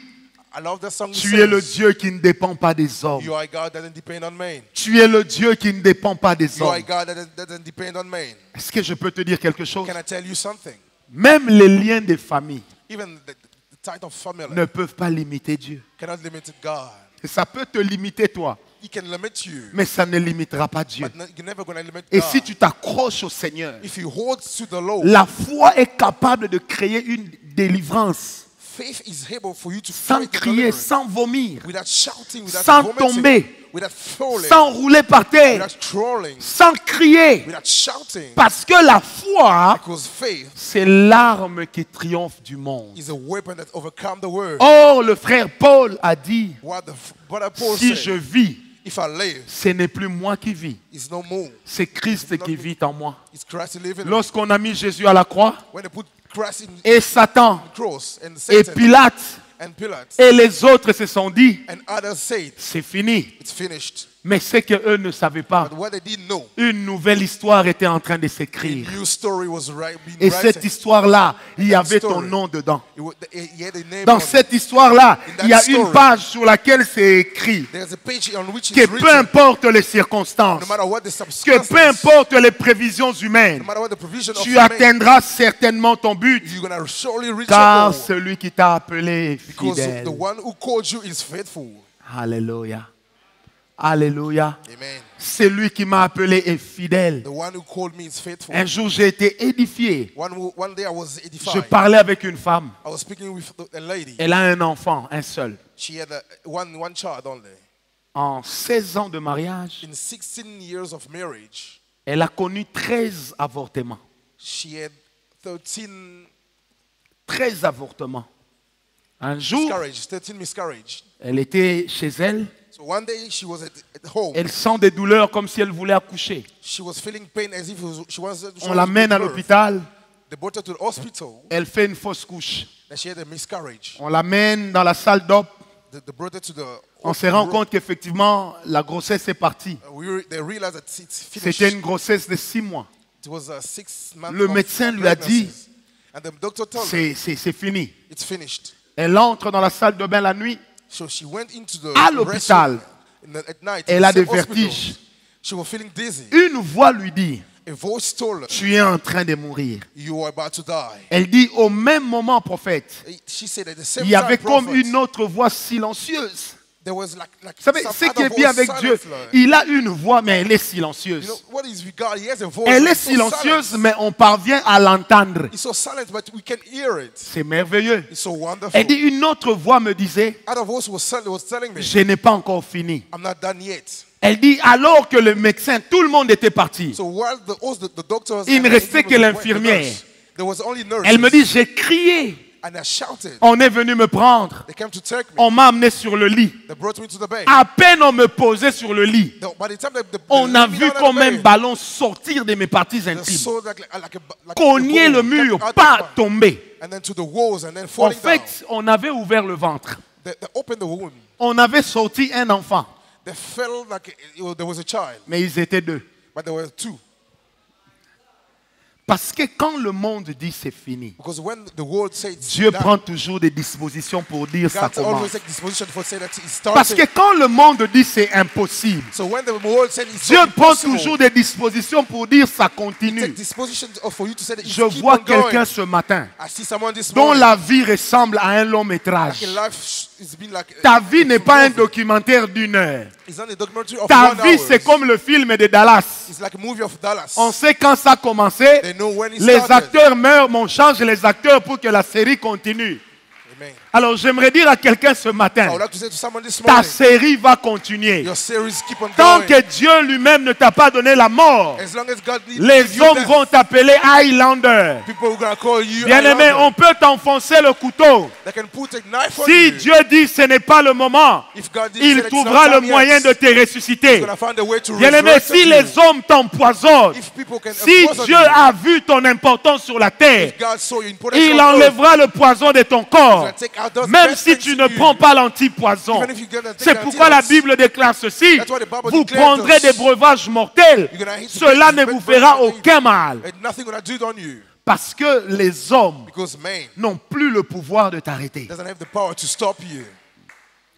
Speaker 2: I love that song.
Speaker 1: tu es le Dieu qui ne dépend pas des hommes.
Speaker 2: You are a God that doesn't depend on man.
Speaker 1: Tu es le Dieu qui ne dépend pas des
Speaker 2: You are a
Speaker 1: hommes.
Speaker 2: God that doesn't depend on man.
Speaker 1: Est-ce que je peux te dire quelque chose?
Speaker 2: Can I tell you something?
Speaker 1: Même les liens des familles
Speaker 2: Even the type of family
Speaker 1: ne peuvent pas limiter Dieu.
Speaker 2: cannot limit God.
Speaker 1: Et ça peut te limiter toi,
Speaker 2: He can limit you,
Speaker 1: mais ça ne limitera pas Dieu.
Speaker 2: but you're never going to limit
Speaker 1: Et
Speaker 2: God.
Speaker 1: si tu t'accroches au Seigneur,
Speaker 2: If you hold to the Lord,
Speaker 1: la foi est capable de créer une délivrance
Speaker 2: faith is able for you to
Speaker 1: sans
Speaker 2: fight the
Speaker 1: crier,
Speaker 2: deliverance
Speaker 1: sans vomir,
Speaker 2: without shouting, without
Speaker 1: sans
Speaker 2: vomiting,
Speaker 1: tomber,
Speaker 2: without falling,
Speaker 1: sans rouler par terre,
Speaker 2: without crawling,
Speaker 1: sans crier.
Speaker 2: without shouting.
Speaker 1: Parce que la foi,
Speaker 2: Because faith
Speaker 1: c'est l'arme qui triomphe du monde.
Speaker 2: is a weapon that overcomes the world.
Speaker 1: Or, le frère Paul a dit,
Speaker 2: What the brother Paul
Speaker 1: si
Speaker 2: said,
Speaker 1: je vis,
Speaker 2: if I live,
Speaker 1: ce n'est plus moi qui vis,
Speaker 2: it's no more.
Speaker 1: c'est Christ qui vit en moi.
Speaker 2: It's Christ living.
Speaker 1: Lorsqu'on a mis Jésus à la croix,
Speaker 2: When they put Christ in
Speaker 1: et Satan,
Speaker 2: the cross and
Speaker 1: et
Speaker 2: Satan
Speaker 1: Pilate,
Speaker 2: and Pilate
Speaker 1: et les autres se sont dit,
Speaker 2: and others said,
Speaker 1: c'est fini.
Speaker 2: it's finished.
Speaker 1: Mais c'est qu'eux ne savaient pas.
Speaker 2: But what they didn't know,
Speaker 1: Une nouvelle histoire était en train de
Speaker 2: a
Speaker 1: s'écrire.
Speaker 2: new story was being
Speaker 1: Et cette
Speaker 2: written.
Speaker 1: histoire-là, il y avait ton
Speaker 2: story.
Speaker 1: nom dedans.
Speaker 2: He had a name
Speaker 1: Dans
Speaker 2: on
Speaker 1: cette
Speaker 2: it.
Speaker 1: histoire-là,
Speaker 2: In
Speaker 1: il y a
Speaker 2: that
Speaker 1: une
Speaker 2: story.
Speaker 1: page sur laquelle c'est écrit
Speaker 2: There's a page on which
Speaker 1: que
Speaker 2: it's
Speaker 1: peu
Speaker 2: written,
Speaker 1: importe les circonstances,
Speaker 2: no matter what the
Speaker 1: que
Speaker 2: substance,
Speaker 1: peu importe les prévisions humaines,
Speaker 2: no matter what the provision of
Speaker 1: tu
Speaker 2: man,
Speaker 1: atteindras certainement ton but,
Speaker 2: you're going to surely reach
Speaker 1: car
Speaker 2: your goal.
Speaker 1: celui qui t'a appelé est
Speaker 2: Because
Speaker 1: fidèle.
Speaker 2: the one who called you is faithful.
Speaker 1: Alléluia. Alléluia.
Speaker 2: Amen.
Speaker 1: Celui qui m'a appelé est fidèle.
Speaker 2: The one who called me is faithful.
Speaker 1: Un jour, j'ai été édifié.
Speaker 2: One day I was
Speaker 1: Je
Speaker 2: edified.
Speaker 1: parlais avec une femme.
Speaker 2: I was speaking with a lady.
Speaker 1: Elle a un enfant, un seul.
Speaker 2: She had one child only.
Speaker 1: En 16 ans de mariage,
Speaker 2: In 16 years of marriage,
Speaker 1: elle a connu 13 avortements.
Speaker 2: she had 13
Speaker 1: 13 avortements. Un jour,
Speaker 2: miscarriages, 13 miscarriages.
Speaker 1: elle était chez elle.
Speaker 2: So one day she was at home.
Speaker 1: Elle sent des douleurs comme si elle voulait accoucher.
Speaker 2: She was feeling pain as if she was.
Speaker 1: On l'amène à l'hôpital.
Speaker 2: They brought her to the hospital.
Speaker 1: Elle fait une fausse couche.
Speaker 2: And she had a miscarriage.
Speaker 1: On l'amène dans la salle d'op.
Speaker 2: They brought her to the.
Speaker 1: On se rend compte qu'effectivement, la grossesse est partie.
Speaker 2: They realized that it's
Speaker 1: C'était
Speaker 2: finished.
Speaker 1: une grossesse de 6 mois.
Speaker 2: It was a 6-month.
Speaker 1: Le médecin lui a dit,
Speaker 2: and the doctor told her
Speaker 1: c'est fini.
Speaker 2: it's finished.
Speaker 1: Elle entre dans la salle de bain la nuit.
Speaker 2: So she went into the
Speaker 1: À l'hôpital,
Speaker 2: at night.
Speaker 1: elle a
Speaker 2: in the
Speaker 1: des
Speaker 2: same hospital.
Speaker 1: vertiges.
Speaker 2: She was feeling dizzy.
Speaker 1: Une voix lui dit,
Speaker 2: A voice told her,
Speaker 1: tu es en train de mourir.
Speaker 2: "You are about to die."
Speaker 1: Elle dit, au même moment, prophète,
Speaker 2: She said at the same
Speaker 1: il y avait
Speaker 2: time,
Speaker 1: comme
Speaker 2: prophet,
Speaker 1: une autre voix silencieuse.
Speaker 2: there was like
Speaker 1: Vous savez,
Speaker 2: some
Speaker 1: ce qui
Speaker 2: other
Speaker 1: est bien
Speaker 2: voice
Speaker 1: avec Dieu,
Speaker 2: silent, like,
Speaker 1: il a une voix, mais elle est
Speaker 2: you
Speaker 1: silencieuse.
Speaker 2: know what is with God? He has a voice.
Speaker 1: Elle
Speaker 2: but
Speaker 1: est
Speaker 2: it's so
Speaker 1: silencieuse,
Speaker 2: silent.
Speaker 1: mais on parvient à l'entendre.
Speaker 2: It's so silent, but we can hear it.
Speaker 1: C'est merveilleux.
Speaker 2: It's so wonderful.
Speaker 1: Elle dit, une autre voix me disait,
Speaker 2: Other voice was telling me,
Speaker 1: je n'ai pas encore fini.
Speaker 2: "I'm not done yet."
Speaker 1: Elle dit, alors que le médecin, tout le monde était parti.
Speaker 2: So while the doctors,
Speaker 1: Il ne
Speaker 2: and
Speaker 1: restait
Speaker 2: the
Speaker 1: que l'infirmière.
Speaker 2: nurse, there was only nurses.
Speaker 1: Elle me dit, j'ai crié.
Speaker 2: And I shouted.
Speaker 1: On est venu me prendre.
Speaker 2: They came to take me.
Speaker 1: On m'a amené sur le lit.
Speaker 2: They brought me to the bed.
Speaker 1: À peine on me posait sur le lit,
Speaker 2: By the time they
Speaker 1: on a
Speaker 2: laid me
Speaker 1: vu
Speaker 2: down on the
Speaker 1: comme un
Speaker 2: bed,
Speaker 1: ballon sortir de mes parties
Speaker 2: they
Speaker 1: intimes.
Speaker 2: saw like a
Speaker 1: Cogner
Speaker 2: ball
Speaker 1: le
Speaker 2: come
Speaker 1: mur,
Speaker 2: out
Speaker 1: pas
Speaker 2: of-
Speaker 1: tomber.
Speaker 2: and then to the walls and then
Speaker 1: En
Speaker 2: falling down.
Speaker 1: fait, on avait ouvert le ventre.
Speaker 2: They opened the wound.
Speaker 1: On avait sorti un enfant,
Speaker 2: They felt like there was a child,
Speaker 1: mais ils étaient deux.
Speaker 2: but there were two.
Speaker 1: Parce que quand le monde dit c'est fini,
Speaker 2: Because when the world says it's
Speaker 1: Dieu
Speaker 2: done,
Speaker 1: prend toujours des dispositions pour dire ça
Speaker 2: God always
Speaker 1: commence.
Speaker 2: take disposition for say that it's
Speaker 1: Parce que
Speaker 2: starting.
Speaker 1: quand le monde dit c'est impossible,
Speaker 2: So when the world said it's
Speaker 1: Dieu
Speaker 2: so
Speaker 1: prend
Speaker 2: impossible,
Speaker 1: toujours des dispositions pour dire ça
Speaker 2: take
Speaker 1: continue.
Speaker 2: disposition for you to say that
Speaker 1: Je
Speaker 2: it's keep
Speaker 1: vois
Speaker 2: on going.
Speaker 1: quelqu'un ce matin
Speaker 2: I see someone this
Speaker 1: dont
Speaker 2: morning.
Speaker 1: la vie ressemble à un long métrage.
Speaker 2: Like a life is been like
Speaker 1: Ta vie n'est pas un documentaire d'1 heure.
Speaker 2: It's not a documentary of
Speaker 1: Ta
Speaker 2: 1
Speaker 1: vie,
Speaker 2: hour.
Speaker 1: c'est comme le film de Dallas.
Speaker 2: It's like a movie of Dallas.
Speaker 1: On sait quand ça a commencé.
Speaker 2: They know when it
Speaker 1: Les
Speaker 2: started.
Speaker 1: acteurs meurent, mais on change les acteurs pour que la série continue.
Speaker 2: Amen.
Speaker 1: Alors j'aimerais dire à quelqu'un ce
Speaker 2: I
Speaker 1: matin,
Speaker 2: would like to say to someone this
Speaker 1: ta
Speaker 2: morning,
Speaker 1: série va continuer.
Speaker 2: your series keep on
Speaker 1: Tant
Speaker 2: going.
Speaker 1: que Dieu lui-même ne t'a pas donné la mort,
Speaker 2: As long as God leads
Speaker 1: les
Speaker 2: you
Speaker 1: hommes
Speaker 2: death,
Speaker 1: vont t'appeler Highlander.
Speaker 2: people are going to call you
Speaker 1: Bien-aimé,
Speaker 2: Highlander.
Speaker 1: on peut t'enfoncer le couteau.
Speaker 2: They can put a knife on
Speaker 1: Si
Speaker 2: you.
Speaker 1: Dieu dit ce n'est pas le moment,
Speaker 2: If God did
Speaker 1: il
Speaker 2: say it's
Speaker 1: trouvera
Speaker 2: not
Speaker 1: le
Speaker 2: time
Speaker 1: moyen
Speaker 2: yet,
Speaker 1: de te ressusciter.
Speaker 2: He's going to find a way to
Speaker 1: Bien-aimé,
Speaker 2: resurrect
Speaker 1: si
Speaker 2: you.
Speaker 1: les hommes t'empoisonnent,
Speaker 2: If people can
Speaker 1: si
Speaker 2: poison
Speaker 1: Dieu
Speaker 2: you,
Speaker 1: a vu ton importance sur la terre,
Speaker 2: if God saw your importance
Speaker 1: il
Speaker 2: on earth,
Speaker 1: enlèvera le poison de ton corps.
Speaker 2: He's going to take out those
Speaker 1: Même
Speaker 2: bad
Speaker 1: si
Speaker 2: things
Speaker 1: tu
Speaker 2: in
Speaker 1: ne
Speaker 2: you.
Speaker 1: prends pas l'antipoison.
Speaker 2: Even if you're gonna take
Speaker 1: C'est pourquoi la
Speaker 2: antidotes.
Speaker 1: Bible déclare ceci.
Speaker 2: That's why the Bible
Speaker 1: Vous
Speaker 2: declares
Speaker 1: prendrez
Speaker 2: us.
Speaker 1: des breuvages mortels.
Speaker 2: You're gonna hit the
Speaker 1: Cela
Speaker 2: bed-
Speaker 1: ne
Speaker 2: bed-
Speaker 1: vous
Speaker 2: bed-
Speaker 1: fera
Speaker 2: bed-
Speaker 1: aucun mal.
Speaker 2: And nothing going to do it on you.
Speaker 1: Parce que les hommes
Speaker 2: Because man
Speaker 1: n'ont plus le pouvoir de t'arrêter.
Speaker 2: doesn't have the power to stop you.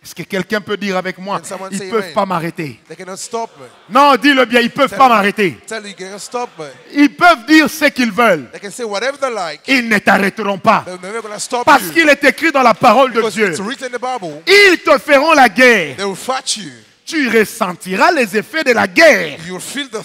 Speaker 1: Est-ce que quelqu'un peut dire avec moi,
Speaker 2: Can someone
Speaker 1: ils
Speaker 2: say
Speaker 1: ne peuvent
Speaker 2: amen?
Speaker 1: pas m'arrêter?
Speaker 2: They cannot stop me.
Speaker 1: Non, dis-le bien, ils ne peuvent pas m'arrêter.
Speaker 2: Tell you, you cannot stop me.
Speaker 1: Ils peuvent dire ce qu'ils veulent.
Speaker 2: They can say whatever they like.
Speaker 1: Ils ne t'arrêteront pas.
Speaker 2: They're never going to stop
Speaker 1: Parce
Speaker 2: you.
Speaker 1: qu'il est écrit dans la parole de
Speaker 2: Because
Speaker 1: Dieu.
Speaker 2: it's written in the Bible.
Speaker 1: Ils te feront la guerre.
Speaker 2: They will fight you.
Speaker 1: Tu ressentiras les effets de la guerre.
Speaker 2: You'll feel the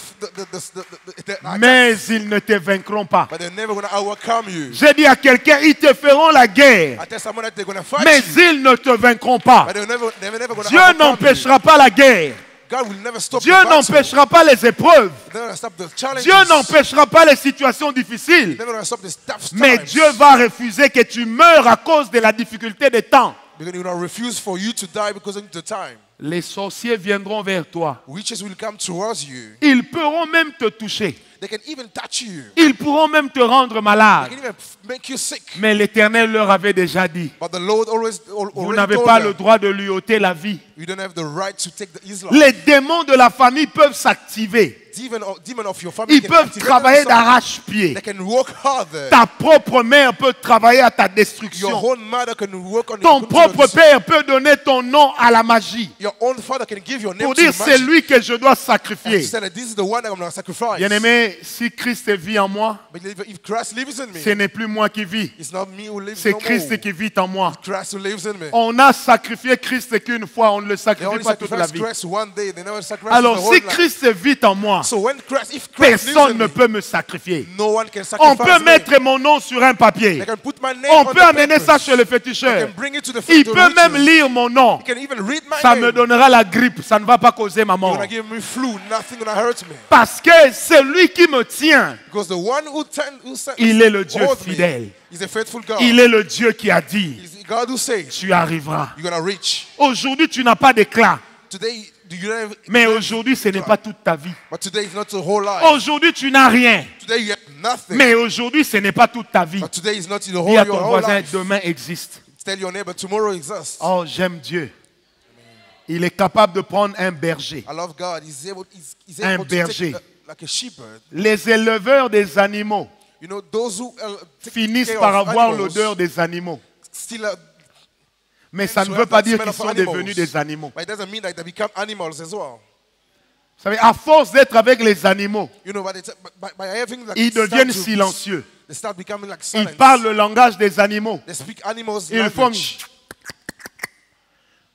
Speaker 2: attack,
Speaker 1: Mais ils ne te vaincront pas.
Speaker 2: but they're never going to overcome you.
Speaker 1: J'ai dit à quelqu'un, ils te feront la guerre.
Speaker 2: I tell someone that they're going to fight
Speaker 1: Mais
Speaker 2: you,
Speaker 1: ils ne te vaincront pas.
Speaker 2: but they're never going to
Speaker 1: Dieu
Speaker 2: overcome
Speaker 1: n'empêchera pas la guerre.
Speaker 2: you. God will never stop
Speaker 1: Dieu
Speaker 2: the battle.
Speaker 1: n'empêchera pas les épreuves.
Speaker 2: They're going to stop the challenges.
Speaker 1: Dieu n'empêchera pas les situations difficiles.
Speaker 2: They're going to stop the tough
Speaker 1: Mais
Speaker 2: times.
Speaker 1: Dieu va refuser que tu meurs à cause de la difficulté des temps.
Speaker 2: Because they're going to refuse for you to die because of the time.
Speaker 1: Les sorciers viendront vers toi.
Speaker 2: Witches will come towards you.
Speaker 1: Ils pourront même te toucher.
Speaker 2: They can even touch you.
Speaker 1: Ils pourront même te rendre
Speaker 2: They
Speaker 1: malade.
Speaker 2: can even make you sick.
Speaker 1: Mais l'Éternel leur avait déjà dit,
Speaker 2: But the Lord
Speaker 1: vous
Speaker 2: already
Speaker 1: n'avez
Speaker 2: told
Speaker 1: pas
Speaker 2: them,
Speaker 1: le droit de lui ôter la vie.
Speaker 2: you don't have the right to take his life.
Speaker 1: Les démons de la famille peuvent s'activer.
Speaker 2: demon of your family
Speaker 1: Ils
Speaker 2: can
Speaker 1: peuvent
Speaker 2: activate
Speaker 1: travailler
Speaker 2: themselves.
Speaker 1: d'arrache-pied.
Speaker 2: They can work harder.
Speaker 1: Ta propre mère peut travailler à ta
Speaker 2: Your
Speaker 1: destruction.
Speaker 2: own mother can work on
Speaker 1: Ton propre père peut donner ton nom à la magie.
Speaker 2: Your own father can give your name
Speaker 1: Pour
Speaker 2: to
Speaker 1: dire,
Speaker 2: the
Speaker 1: c'est
Speaker 2: magic.
Speaker 1: lui que je dois
Speaker 2: And
Speaker 1: sacrifier.
Speaker 2: he said that this is the one that I'm going to sacrifice.
Speaker 1: Bien-aimé, si Christ vit en moi,
Speaker 2: But if Christ lives in me,
Speaker 1: ce n'est plus moi qui vis.
Speaker 2: it's not me who lives
Speaker 1: C'est
Speaker 2: no
Speaker 1: Christ
Speaker 2: more.
Speaker 1: qui vit en moi.
Speaker 2: Christ who lives in me.
Speaker 1: On a sacrifié Christ qu'une fois, on ne le
Speaker 2: They
Speaker 1: sacrifie
Speaker 2: only
Speaker 1: pas toute la
Speaker 2: sacrifice
Speaker 1: vie.
Speaker 2: Christ one day. They never sacrifice the
Speaker 1: Alors,
Speaker 2: whole
Speaker 1: si
Speaker 2: life.
Speaker 1: Christ vit en moi,
Speaker 2: So when Christ, if Christ lives
Speaker 1: personne
Speaker 2: in
Speaker 1: ne
Speaker 2: me,
Speaker 1: peut me sacrifier.
Speaker 2: no one can
Speaker 1: On
Speaker 2: sacrifice
Speaker 1: peut
Speaker 2: me.
Speaker 1: mettre mon nom sur un papier.
Speaker 2: They can put my name
Speaker 1: On
Speaker 2: on
Speaker 1: peut
Speaker 2: the
Speaker 1: amener ça
Speaker 2: papers.
Speaker 1: chez le
Speaker 2: They
Speaker 1: féticheur.
Speaker 2: can bring it to the
Speaker 1: Il
Speaker 2: to the
Speaker 1: peut même
Speaker 2: witches.
Speaker 1: lire mon nom.
Speaker 2: He can even read my
Speaker 1: Ça
Speaker 2: name.
Speaker 1: me donnera la grippe. Ça ne va pas causer ma
Speaker 2: You're
Speaker 1: mort.
Speaker 2: gonna give me flu. Nothing gonna hurt me.
Speaker 1: Parce que c'est lui qui me tient.
Speaker 2: Because the one who
Speaker 1: Il est le Dieu
Speaker 2: holds me
Speaker 1: fidèle.
Speaker 2: is a faithful God.
Speaker 1: Il est le Dieu qui a dit,
Speaker 2: He's the God who says
Speaker 1: tu arriveras.
Speaker 2: you're gonna reach.
Speaker 1: Aujourd'hui, tu n'as pas d'éclat.
Speaker 2: Today, you don't have,
Speaker 1: Mais aujourd'hui, ce n'est pas toute ta vie.
Speaker 2: but today is not the whole life.
Speaker 1: Aujourd'hui, tu n'as rien.
Speaker 2: Today you have nothing.
Speaker 1: Mais aujourd'hui, ce n'est pas toute ta vie.
Speaker 2: But today is not the
Speaker 1: Dis
Speaker 2: whole
Speaker 1: à
Speaker 2: your
Speaker 1: ton
Speaker 2: whole
Speaker 1: voisin,
Speaker 2: life.
Speaker 1: demain existe.
Speaker 2: Tell your neighbor tomorrow exists.
Speaker 1: Oh, j'aime Dieu. Il est capable de prendre un berger.
Speaker 2: I love God. He's able
Speaker 1: Un
Speaker 2: to
Speaker 1: berger.
Speaker 2: take like a shepherd.
Speaker 1: Les éleveurs des animaux
Speaker 2: You know, those who take
Speaker 1: finissent
Speaker 2: care
Speaker 1: par
Speaker 2: of
Speaker 1: avoir
Speaker 2: animals
Speaker 1: l'odeur des animaux.
Speaker 2: still
Speaker 1: Mais ça ne
Speaker 2: to
Speaker 1: veut
Speaker 2: have
Speaker 1: pas
Speaker 2: that
Speaker 1: dire
Speaker 2: smell
Speaker 1: qu'ils
Speaker 2: of
Speaker 1: sont
Speaker 2: animals.
Speaker 1: devenus des animaux.
Speaker 2: But it doesn't mean that they become animals as well.
Speaker 1: Vous savez, à force d'être avec les animaux,
Speaker 2: You know, by having like
Speaker 1: ils
Speaker 2: start
Speaker 1: deviennent
Speaker 2: to-
Speaker 1: silencieux.
Speaker 2: They start becoming like
Speaker 1: Ils
Speaker 2: silent.
Speaker 1: parlent le langage des animaux.
Speaker 2: They speak animals
Speaker 1: Ils font...
Speaker 2: language.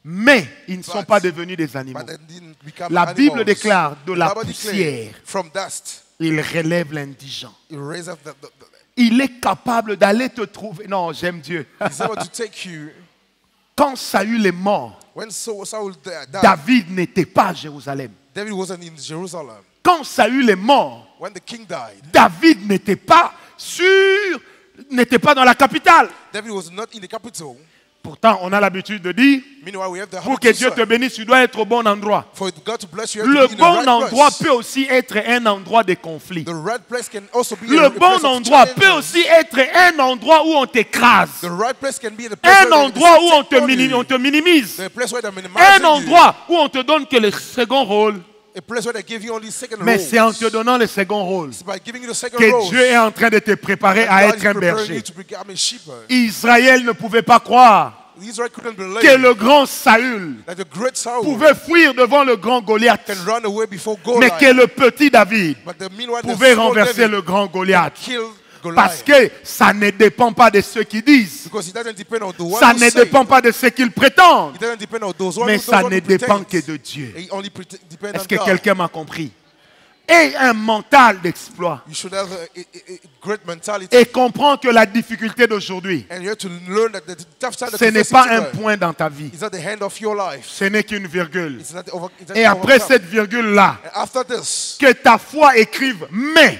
Speaker 1: Mais ils ne sont pas devenus des animaux.
Speaker 2: But they didn't become
Speaker 1: La Bible
Speaker 2: animals.
Speaker 1: déclare de la
Speaker 2: The Bible declares,
Speaker 1: poussière,
Speaker 2: from dust,
Speaker 1: il relève l'indigent.
Speaker 2: he raised up
Speaker 1: Il est capable d'aller te trouver. Non, j'aime Dieu.
Speaker 2: he's able to take you.
Speaker 1: Quand Saül est mort,
Speaker 2: When Saul died,
Speaker 1: David n'était pas à Jérusalem.
Speaker 2: David wasn't in Jerusalem.
Speaker 1: Quand Saül est mort,
Speaker 2: When the king died,
Speaker 1: David n'était pas dans la capitale.
Speaker 2: David was not in the capital.
Speaker 1: Pourtant, on a l'habitude de dire,
Speaker 2: Meanwhile, we have the
Speaker 1: pour que Dieu te bénisse, tu dois être au bon endroit.
Speaker 2: For God to bless you, you
Speaker 1: Le
Speaker 2: have to be in
Speaker 1: bon
Speaker 2: the right
Speaker 1: endroit
Speaker 2: place.
Speaker 1: peut aussi être un endroit de conflit.
Speaker 2: The right place can also be
Speaker 1: Le
Speaker 2: a place
Speaker 1: bon
Speaker 2: of
Speaker 1: endroit peut
Speaker 2: challenge.
Speaker 1: aussi être un endroit où on t'écrase.
Speaker 2: The right place can be the place
Speaker 1: Un
Speaker 2: where
Speaker 1: endroit où
Speaker 2: they
Speaker 1: on te minimise.
Speaker 2: The place where they minimize
Speaker 1: Un
Speaker 2: you.
Speaker 1: endroit où on te donne que le second rôle.
Speaker 2: A place where they give you only second
Speaker 1: Mais
Speaker 2: roles.
Speaker 1: c'est en te donnant le second rôle
Speaker 2: It's by giving you the second
Speaker 1: que
Speaker 2: roles
Speaker 1: Dieu est en train de te préparer
Speaker 2: that
Speaker 1: à
Speaker 2: God
Speaker 1: être
Speaker 2: is
Speaker 1: un
Speaker 2: preparing
Speaker 1: berger.
Speaker 2: you to become a shepherd.
Speaker 1: Israël ne pouvait pas croire
Speaker 2: Israel couldn't believe
Speaker 1: que le grand Saül
Speaker 2: that the great Saul
Speaker 1: pouvait fuir devant le grand Goliath,
Speaker 2: can run away before
Speaker 1: mais
Speaker 2: Goliath.
Speaker 1: que le petit David
Speaker 2: But meanwhile, the
Speaker 1: pouvait
Speaker 2: small
Speaker 1: renverser
Speaker 2: David
Speaker 1: le grand Goliath.
Speaker 2: kill Goliath.
Speaker 1: Parce que ça ne dépend pas de ceux qui disent,
Speaker 2: Because it doesn't depend on the one
Speaker 1: ça
Speaker 2: who
Speaker 1: ne
Speaker 2: say.
Speaker 1: dépend pas de ceux qu'ils prétendent,
Speaker 2: It doesn't depend on those one
Speaker 1: mais
Speaker 2: who
Speaker 1: ça
Speaker 2: those
Speaker 1: ne
Speaker 2: one who
Speaker 1: dépend
Speaker 2: pretend.
Speaker 1: que de Dieu.
Speaker 2: It only depends
Speaker 1: Est-ce
Speaker 2: on
Speaker 1: que
Speaker 2: God.
Speaker 1: quelqu'un m'a compris? Et un mental d'exploit.
Speaker 2: You should have a great mentality.
Speaker 1: Et comprends que la difficulté d'aujourd'hui,
Speaker 2: And you have to learn that the tough side that
Speaker 1: ce
Speaker 2: you
Speaker 1: n'est
Speaker 2: face
Speaker 1: pas un
Speaker 2: today
Speaker 1: point dans ta vie.
Speaker 2: is not the hand of your life.
Speaker 1: Ce n'est qu'une virgule.
Speaker 2: It's not
Speaker 1: Et après
Speaker 2: overcome.
Speaker 1: cette virgule-là,
Speaker 2: And after this,
Speaker 1: que ta foi écrive mais.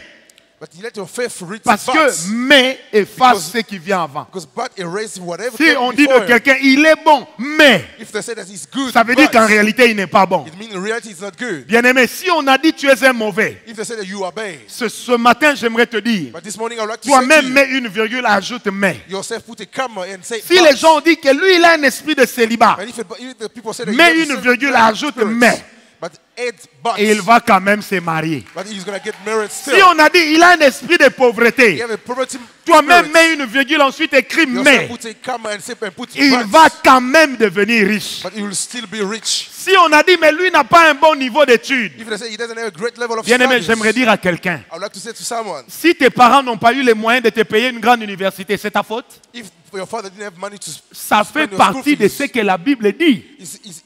Speaker 2: but you let your faith read
Speaker 1: Parce que mais efface ce qui vient avant.
Speaker 2: because but erase whatever
Speaker 1: Si
Speaker 2: came
Speaker 1: on dit de
Speaker 2: before him.
Speaker 1: quelqu'un, il est bon, mais,
Speaker 2: If they say that he's good,
Speaker 1: ça veut dire
Speaker 2: but
Speaker 1: qu'en réalité, il n'est pas bon.
Speaker 2: it means in reality it's not good.
Speaker 1: Bien-aimé, si on a dit tu es un mauvais,
Speaker 2: If they say that you are bad,
Speaker 1: ce matin, j'aimerais te dire,
Speaker 2: but this morning I would like to say to
Speaker 1: toi-même
Speaker 2: you,
Speaker 1: mets une virgule, ajoute mais.
Speaker 2: yourself put a comma and say
Speaker 1: Si les gens ont dit que lui, il a un esprit de célibat,
Speaker 2: and if the people say that
Speaker 1: mets
Speaker 2: you
Speaker 1: une
Speaker 2: have the
Speaker 1: virgule,
Speaker 2: same
Speaker 1: ajoute
Speaker 2: spirit,
Speaker 1: mais.
Speaker 2: but add but,
Speaker 1: Et il va quand même se marier.
Speaker 2: but he's going to get married
Speaker 1: Si
Speaker 2: still.
Speaker 1: on a dit il a un esprit de
Speaker 2: You
Speaker 1: pauvreté,
Speaker 2: have a poverty
Speaker 1: toi-même
Speaker 2: spirit.
Speaker 1: mets une virgule, ensuite écris
Speaker 2: Yourself
Speaker 1: mais.
Speaker 2: put a comma and say and put
Speaker 1: Il
Speaker 2: but,
Speaker 1: va quand même devenir riche.
Speaker 2: but he will still be rich.
Speaker 1: Si on a dit mais lui n'a pas un bon niveau d'études,
Speaker 2: If they say he doesn't have a great level of
Speaker 1: bien-aimé,
Speaker 2: studies,
Speaker 1: j'aimerais dire à quelqu'un,
Speaker 2: I would like to say to someone,
Speaker 1: si tes parents n'ont pas eu les moyens de te payer une grande université, c'est ta faute.
Speaker 2: if your father didn't have money to
Speaker 1: Ça fait
Speaker 2: spend your school
Speaker 1: partie de
Speaker 2: fees,
Speaker 1: ce que la Bible dit.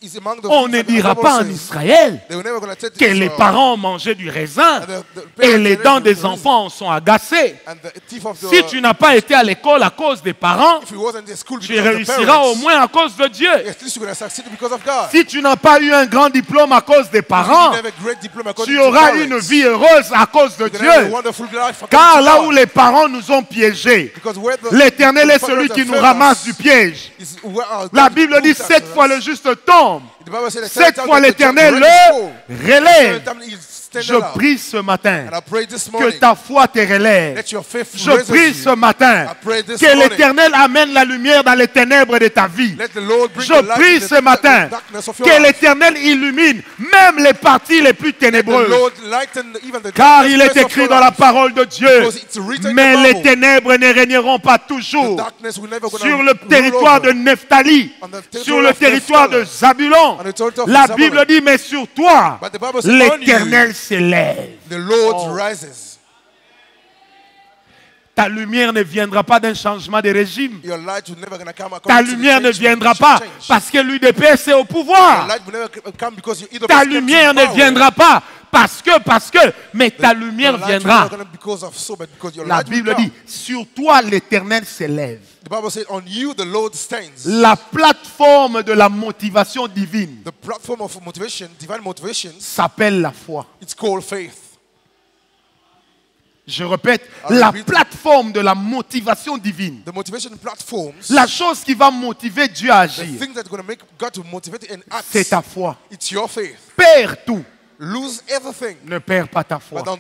Speaker 2: is among the
Speaker 1: On
Speaker 2: things
Speaker 1: ne
Speaker 2: that the
Speaker 1: dira
Speaker 2: Bible
Speaker 1: pas en
Speaker 2: says.
Speaker 1: Israël
Speaker 2: They were never going to tell
Speaker 1: que les
Speaker 2: Israel,
Speaker 1: parents ont mangé du raisin
Speaker 2: and the
Speaker 1: et
Speaker 2: parents
Speaker 1: les
Speaker 2: ate
Speaker 1: dents
Speaker 2: the
Speaker 1: des
Speaker 2: raisin,
Speaker 1: enfants en sont agacées.
Speaker 2: and the thief of the,
Speaker 1: Si tu n'as pas été à l'école à cause des parents,
Speaker 2: if he wasn't in school
Speaker 1: tu
Speaker 2: because of the
Speaker 1: réussiras
Speaker 2: parents,
Speaker 1: au moins à cause de Dieu.
Speaker 2: at least you're going to succeed because of God.
Speaker 1: Si tu n'as pas eu un grand diplôme à cause des
Speaker 2: If you
Speaker 1: parents,
Speaker 2: didn't have a great diploma according
Speaker 1: tu
Speaker 2: to
Speaker 1: auras
Speaker 2: parents,
Speaker 1: une vie heureuse à cause de
Speaker 2: you're going to have a
Speaker 1: Dieu.
Speaker 2: wonderful life according
Speaker 1: Car
Speaker 2: to
Speaker 1: là
Speaker 2: God.
Speaker 1: où les parents nous ont piégés,
Speaker 2: Because where the-
Speaker 1: l'Éternel
Speaker 2: the
Speaker 1: est
Speaker 2: fathers
Speaker 1: celui
Speaker 2: have
Speaker 1: qui nous
Speaker 2: failed
Speaker 1: ramasse
Speaker 2: us
Speaker 1: du piège.
Speaker 2: is where our
Speaker 1: La
Speaker 2: God
Speaker 1: Bible dit
Speaker 2: put us.
Speaker 1: 7 fois le juste tombe.
Speaker 2: The Bible said that
Speaker 1: 7
Speaker 2: seven
Speaker 1: fois
Speaker 2: times the
Speaker 1: l'Éternel
Speaker 2: just rain is full.
Speaker 1: le relève.
Speaker 2: Seven times he's stand
Speaker 1: Je
Speaker 2: up.
Speaker 1: prie ce matin
Speaker 2: And I pray this
Speaker 1: que
Speaker 2: morning,
Speaker 1: ta foi te relève.
Speaker 2: let your faith
Speaker 1: Je
Speaker 2: raise
Speaker 1: prie
Speaker 2: you.
Speaker 1: ce matin
Speaker 2: I pray this
Speaker 1: que
Speaker 2: morning,
Speaker 1: l'Éternel amène la lumière dans les ténèbres de ta vie.
Speaker 2: let the Lord bring
Speaker 1: Je
Speaker 2: the light
Speaker 1: prie
Speaker 2: in the
Speaker 1: ce matin
Speaker 2: darkness of your
Speaker 1: que
Speaker 2: life.
Speaker 1: l'Éternel illumine même les parties les plus
Speaker 2: The
Speaker 1: ténébreuses.
Speaker 2: Lord lighten even the
Speaker 1: Car
Speaker 2: darkest
Speaker 1: il est
Speaker 2: place of
Speaker 1: écrit
Speaker 2: your
Speaker 1: dans la
Speaker 2: life.
Speaker 1: parole de Dieu,
Speaker 2: Because it's written in
Speaker 1: mais
Speaker 2: the
Speaker 1: les
Speaker 2: Bible.
Speaker 1: ténèbres ne régneront pas
Speaker 2: The
Speaker 1: toujours
Speaker 2: darkness will never gonna
Speaker 1: sur le
Speaker 2: rule
Speaker 1: territoire
Speaker 2: over.
Speaker 1: de Nephtali,
Speaker 2: On the territory
Speaker 1: sur le
Speaker 2: of
Speaker 1: territoire de
Speaker 2: Nephtali.
Speaker 1: Zabulon.
Speaker 2: On the territory of
Speaker 1: La
Speaker 2: Zabulon.
Speaker 1: Bible dit, mais sur toi,
Speaker 2: But the Bible says,
Speaker 1: l'Éternel s'élève.
Speaker 2: The Lord
Speaker 1: Oh.
Speaker 2: rises.
Speaker 1: Ta lumière ne viendra pas d'un changement de régime.
Speaker 2: Your light will never gonna come
Speaker 1: Ta
Speaker 2: according to the
Speaker 1: lumière ne
Speaker 2: change-
Speaker 1: viendra pas
Speaker 2: change.
Speaker 1: parce que l'UDPS est au
Speaker 2: Your
Speaker 1: pouvoir.
Speaker 2: light will never come because you either
Speaker 1: Ta
Speaker 2: came to
Speaker 1: lumière ne
Speaker 2: power.
Speaker 1: viendra pas parce que, mais ta
Speaker 2: The
Speaker 1: lumière
Speaker 2: light will
Speaker 1: viendra.
Speaker 2: never gonna because of so, but because your
Speaker 1: La
Speaker 2: light will
Speaker 1: Bible
Speaker 2: come.
Speaker 1: dit, sur toi l'Éternel s'élève.
Speaker 2: The Bible said, on you the Lord stands.
Speaker 1: La plateforme de la motivation divine
Speaker 2: The platform of motivation, divine motivation,
Speaker 1: s'appelle la foi.
Speaker 2: it's called faith.
Speaker 1: Je répète,
Speaker 2: I'll
Speaker 1: la
Speaker 2: repeat it.
Speaker 1: plateforme de la motivation divine.
Speaker 2: The motivation platforms,
Speaker 1: La chose qui va motiver Dieu à
Speaker 2: the
Speaker 1: agir,
Speaker 2: thing that's going to make God to motivate and act,
Speaker 1: c'est ta foi.
Speaker 2: it's your faith.
Speaker 1: Perds tout,
Speaker 2: Lose everything,
Speaker 1: ne perds pas ta foi.
Speaker 2: don't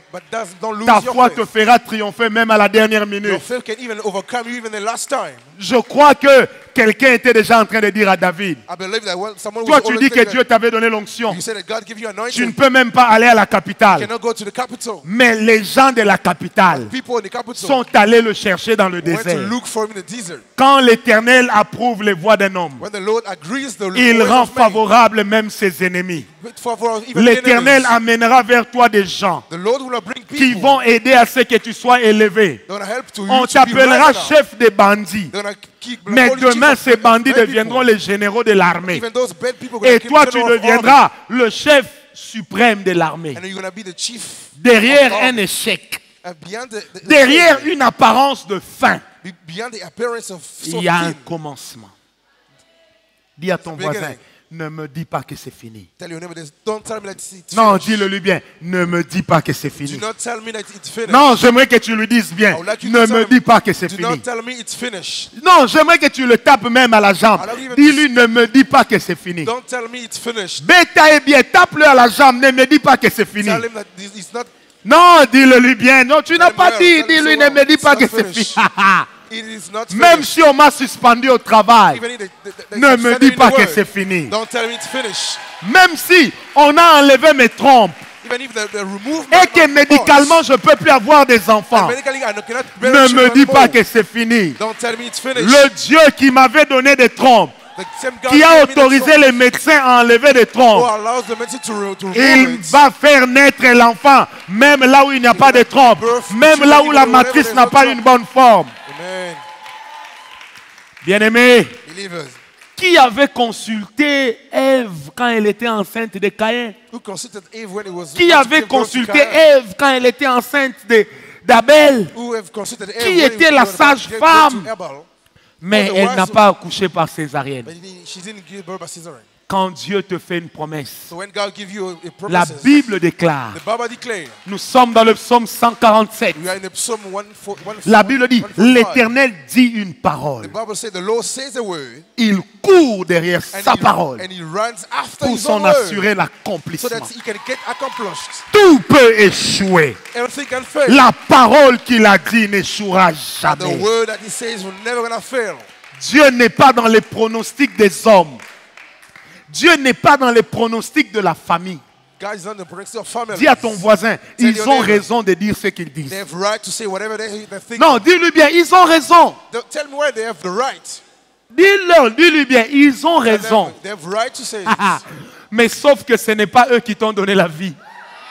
Speaker 2: lose
Speaker 1: Ta
Speaker 2: your
Speaker 1: foi
Speaker 2: faith.
Speaker 1: te fera triompher même à la dernière
Speaker 2: Your
Speaker 1: minute.
Speaker 2: faith can even overcome you even the last time.
Speaker 1: Je crois que quelqu'un était déjà en train de dire à David,
Speaker 2: I believe that when someone
Speaker 1: toi
Speaker 2: was
Speaker 1: tu
Speaker 2: already
Speaker 1: dis que
Speaker 2: thinking
Speaker 1: Dieu t'avait donné l'onction.
Speaker 2: that you said that God give you
Speaker 1: Tu ne
Speaker 2: anointing,
Speaker 1: peux même pas aller à la
Speaker 2: you
Speaker 1: capitale.
Speaker 2: cannot go to the capital.
Speaker 1: Mais les gens de la capitale
Speaker 2: People in the capital
Speaker 1: sont allés le chercher dans le
Speaker 2: went to
Speaker 1: désert.
Speaker 2: look for him in the desert.
Speaker 1: Quand l'Éternel approuve les voies d'un homme,
Speaker 2: When the Lord agrees the
Speaker 1: il
Speaker 2: ways
Speaker 1: rend
Speaker 2: of man,
Speaker 1: favorable même ses ennemis.
Speaker 2: for even
Speaker 1: L'Éternel
Speaker 2: enemies.
Speaker 1: amènera vers toi des gens
Speaker 2: The Lord will bring
Speaker 1: qui
Speaker 2: people
Speaker 1: vont aider à ce que tu sois élevé.
Speaker 2: that will help to
Speaker 1: On
Speaker 2: you to be
Speaker 1: t'appellera
Speaker 2: rising up.
Speaker 1: chef des bandits.
Speaker 2: They're gonna keep-
Speaker 1: Mais
Speaker 2: call you chief
Speaker 1: demain,
Speaker 2: of
Speaker 1: ces bandits
Speaker 2: bad
Speaker 1: deviendront
Speaker 2: people.
Speaker 1: les généraux de l'armée.
Speaker 2: Even those bad people gonna
Speaker 1: Et
Speaker 2: keep
Speaker 1: toi, tu
Speaker 2: general of
Speaker 1: deviendras le chef suprême de l'armée.
Speaker 2: army. And you're gonna be the chief
Speaker 1: Derrière
Speaker 2: of
Speaker 1: un
Speaker 2: army.
Speaker 1: échec,
Speaker 2: And beyond the
Speaker 1: derrière
Speaker 2: failure,
Speaker 1: une apparence de fin,
Speaker 2: beyond the appearance of
Speaker 1: il y a un
Speaker 2: something,
Speaker 1: commencement. Dis à ton
Speaker 2: beginning.
Speaker 1: voisin, ne me dis pas que c'est fini.
Speaker 2: tell your neighbor this. Don't tell me that it's
Speaker 1: Non,
Speaker 2: finished.
Speaker 1: dis-le lui bien, ne me dis pas que c'est
Speaker 2: Do
Speaker 1: fini.
Speaker 2: not tell me that it's finished.
Speaker 1: Non, j'aimerais que tu lui dises bien,
Speaker 2: I would like you
Speaker 1: ne
Speaker 2: to
Speaker 1: me
Speaker 2: tell
Speaker 1: dis
Speaker 2: him,
Speaker 1: pas que c'est
Speaker 2: do
Speaker 1: fini.
Speaker 2: not tell me it's finished.
Speaker 1: Non, j'aimerais que tu le tapes même à la jambe.
Speaker 2: I don't even-
Speaker 1: Dis-lui, ne me dis pas que c'est fini.
Speaker 2: Don't tell me it's finished.
Speaker 1: Bêta et bien, tape-le à la jambe, ne me dis pas que c'est fini.
Speaker 2: Tell him that it's not.
Speaker 1: Non, dis-le lui bien. Non, tu n'as
Speaker 2: Tell him
Speaker 1: pas
Speaker 2: well,
Speaker 1: dit.
Speaker 2: tell him
Speaker 1: Dis-lui,
Speaker 2: so
Speaker 1: ne me
Speaker 2: well.
Speaker 1: dis pas
Speaker 2: It's
Speaker 1: que
Speaker 2: not
Speaker 1: c'est fini.
Speaker 2: finished. It is not
Speaker 1: Même
Speaker 2: finished.
Speaker 1: si on m'a suspendu au travail,
Speaker 2: Even if
Speaker 1: ne me dis pas que c'est fini.
Speaker 2: Don't tell me it's finished.
Speaker 1: Même si on a enlevé mes trompes
Speaker 2: Even if they remove
Speaker 1: et que médicalement je ne peux plus avoir des enfants,
Speaker 2: medically I cannot bear
Speaker 1: ne me
Speaker 2: children
Speaker 1: dis pas
Speaker 2: anymore.
Speaker 1: que c'est fini.
Speaker 2: Don't tell me it's finished.
Speaker 1: Le Dieu qui m'avait donné des trompes,
Speaker 2: The same God
Speaker 1: qui a
Speaker 2: gave me the
Speaker 1: autorisé
Speaker 2: trump,
Speaker 1: les médecins à enlever des
Speaker 2: who
Speaker 1: trompes,
Speaker 2: allows the medicine to remove
Speaker 1: il
Speaker 2: it.
Speaker 1: va faire naître l'enfant, même là où il n'y a pas de trompe, même là où la matrice n'a pas une bonne forme.
Speaker 2: Amen.
Speaker 1: Bien-aimé,
Speaker 2: Believers,
Speaker 1: qui avait consulté Ève quand elle était enceinte de Caïn?
Speaker 2: who consulted Eve when it was
Speaker 1: Qui
Speaker 2: about to
Speaker 1: avait
Speaker 2: give birth to
Speaker 1: consulté
Speaker 2: Cain?
Speaker 1: Ève quand elle était enceinte d'Abel?
Speaker 2: Who have consulted Eve
Speaker 1: Qui
Speaker 2: when it
Speaker 1: était la
Speaker 2: was about to give birth
Speaker 1: sage-femme?
Speaker 2: to Abel?
Speaker 1: Mais elle n'a pas accouché par césarienne.
Speaker 2: But she didn't give birth by cesarean.
Speaker 1: Quand Dieu te fait une promesse,
Speaker 2: So when God gives you a
Speaker 1: la
Speaker 2: promise,
Speaker 1: Bible déclare,
Speaker 2: the Bible declares,
Speaker 1: nous sommes dans le psaume 147,
Speaker 2: we are in the Psalm 145.
Speaker 1: la Bible dit, l'Éternel dit une parole.
Speaker 2: The Bible says the Lord says a word,
Speaker 1: Il court derrière
Speaker 2: and
Speaker 1: sa parole
Speaker 2: and he runs after
Speaker 1: pour
Speaker 2: his own
Speaker 1: s'en
Speaker 2: word,
Speaker 1: assurer
Speaker 2: so
Speaker 1: l'accomplissement.
Speaker 2: that he can get accomplished.
Speaker 1: Tout peut échouer.
Speaker 2: Everything can fail.
Speaker 1: La parole qu'il a dit n'échouera
Speaker 2: The
Speaker 1: jamais.
Speaker 2: word that he says will never gonna fail.
Speaker 1: Dieu n'est pas dans les pronostics des hommes. Dieu n'est pas dans les pronostics de la famille.
Speaker 2: God is not the protector of families.
Speaker 1: Dis à ton voisin,
Speaker 2: Tell
Speaker 1: ils
Speaker 2: your
Speaker 1: ont
Speaker 2: neighbor.
Speaker 1: raison de dire ce qu'ils
Speaker 2: They
Speaker 1: disent.
Speaker 2: have right to say whatever they think.
Speaker 1: Non, dis-lui bien, ils ont raison.
Speaker 2: Tell me where they have the right.
Speaker 1: Dis-lui bien, ils ont raison.
Speaker 2: They have right to say
Speaker 1: Ah,
Speaker 2: this.
Speaker 1: mais sauf que ce n'est pas eux qui t'ont donné la vie.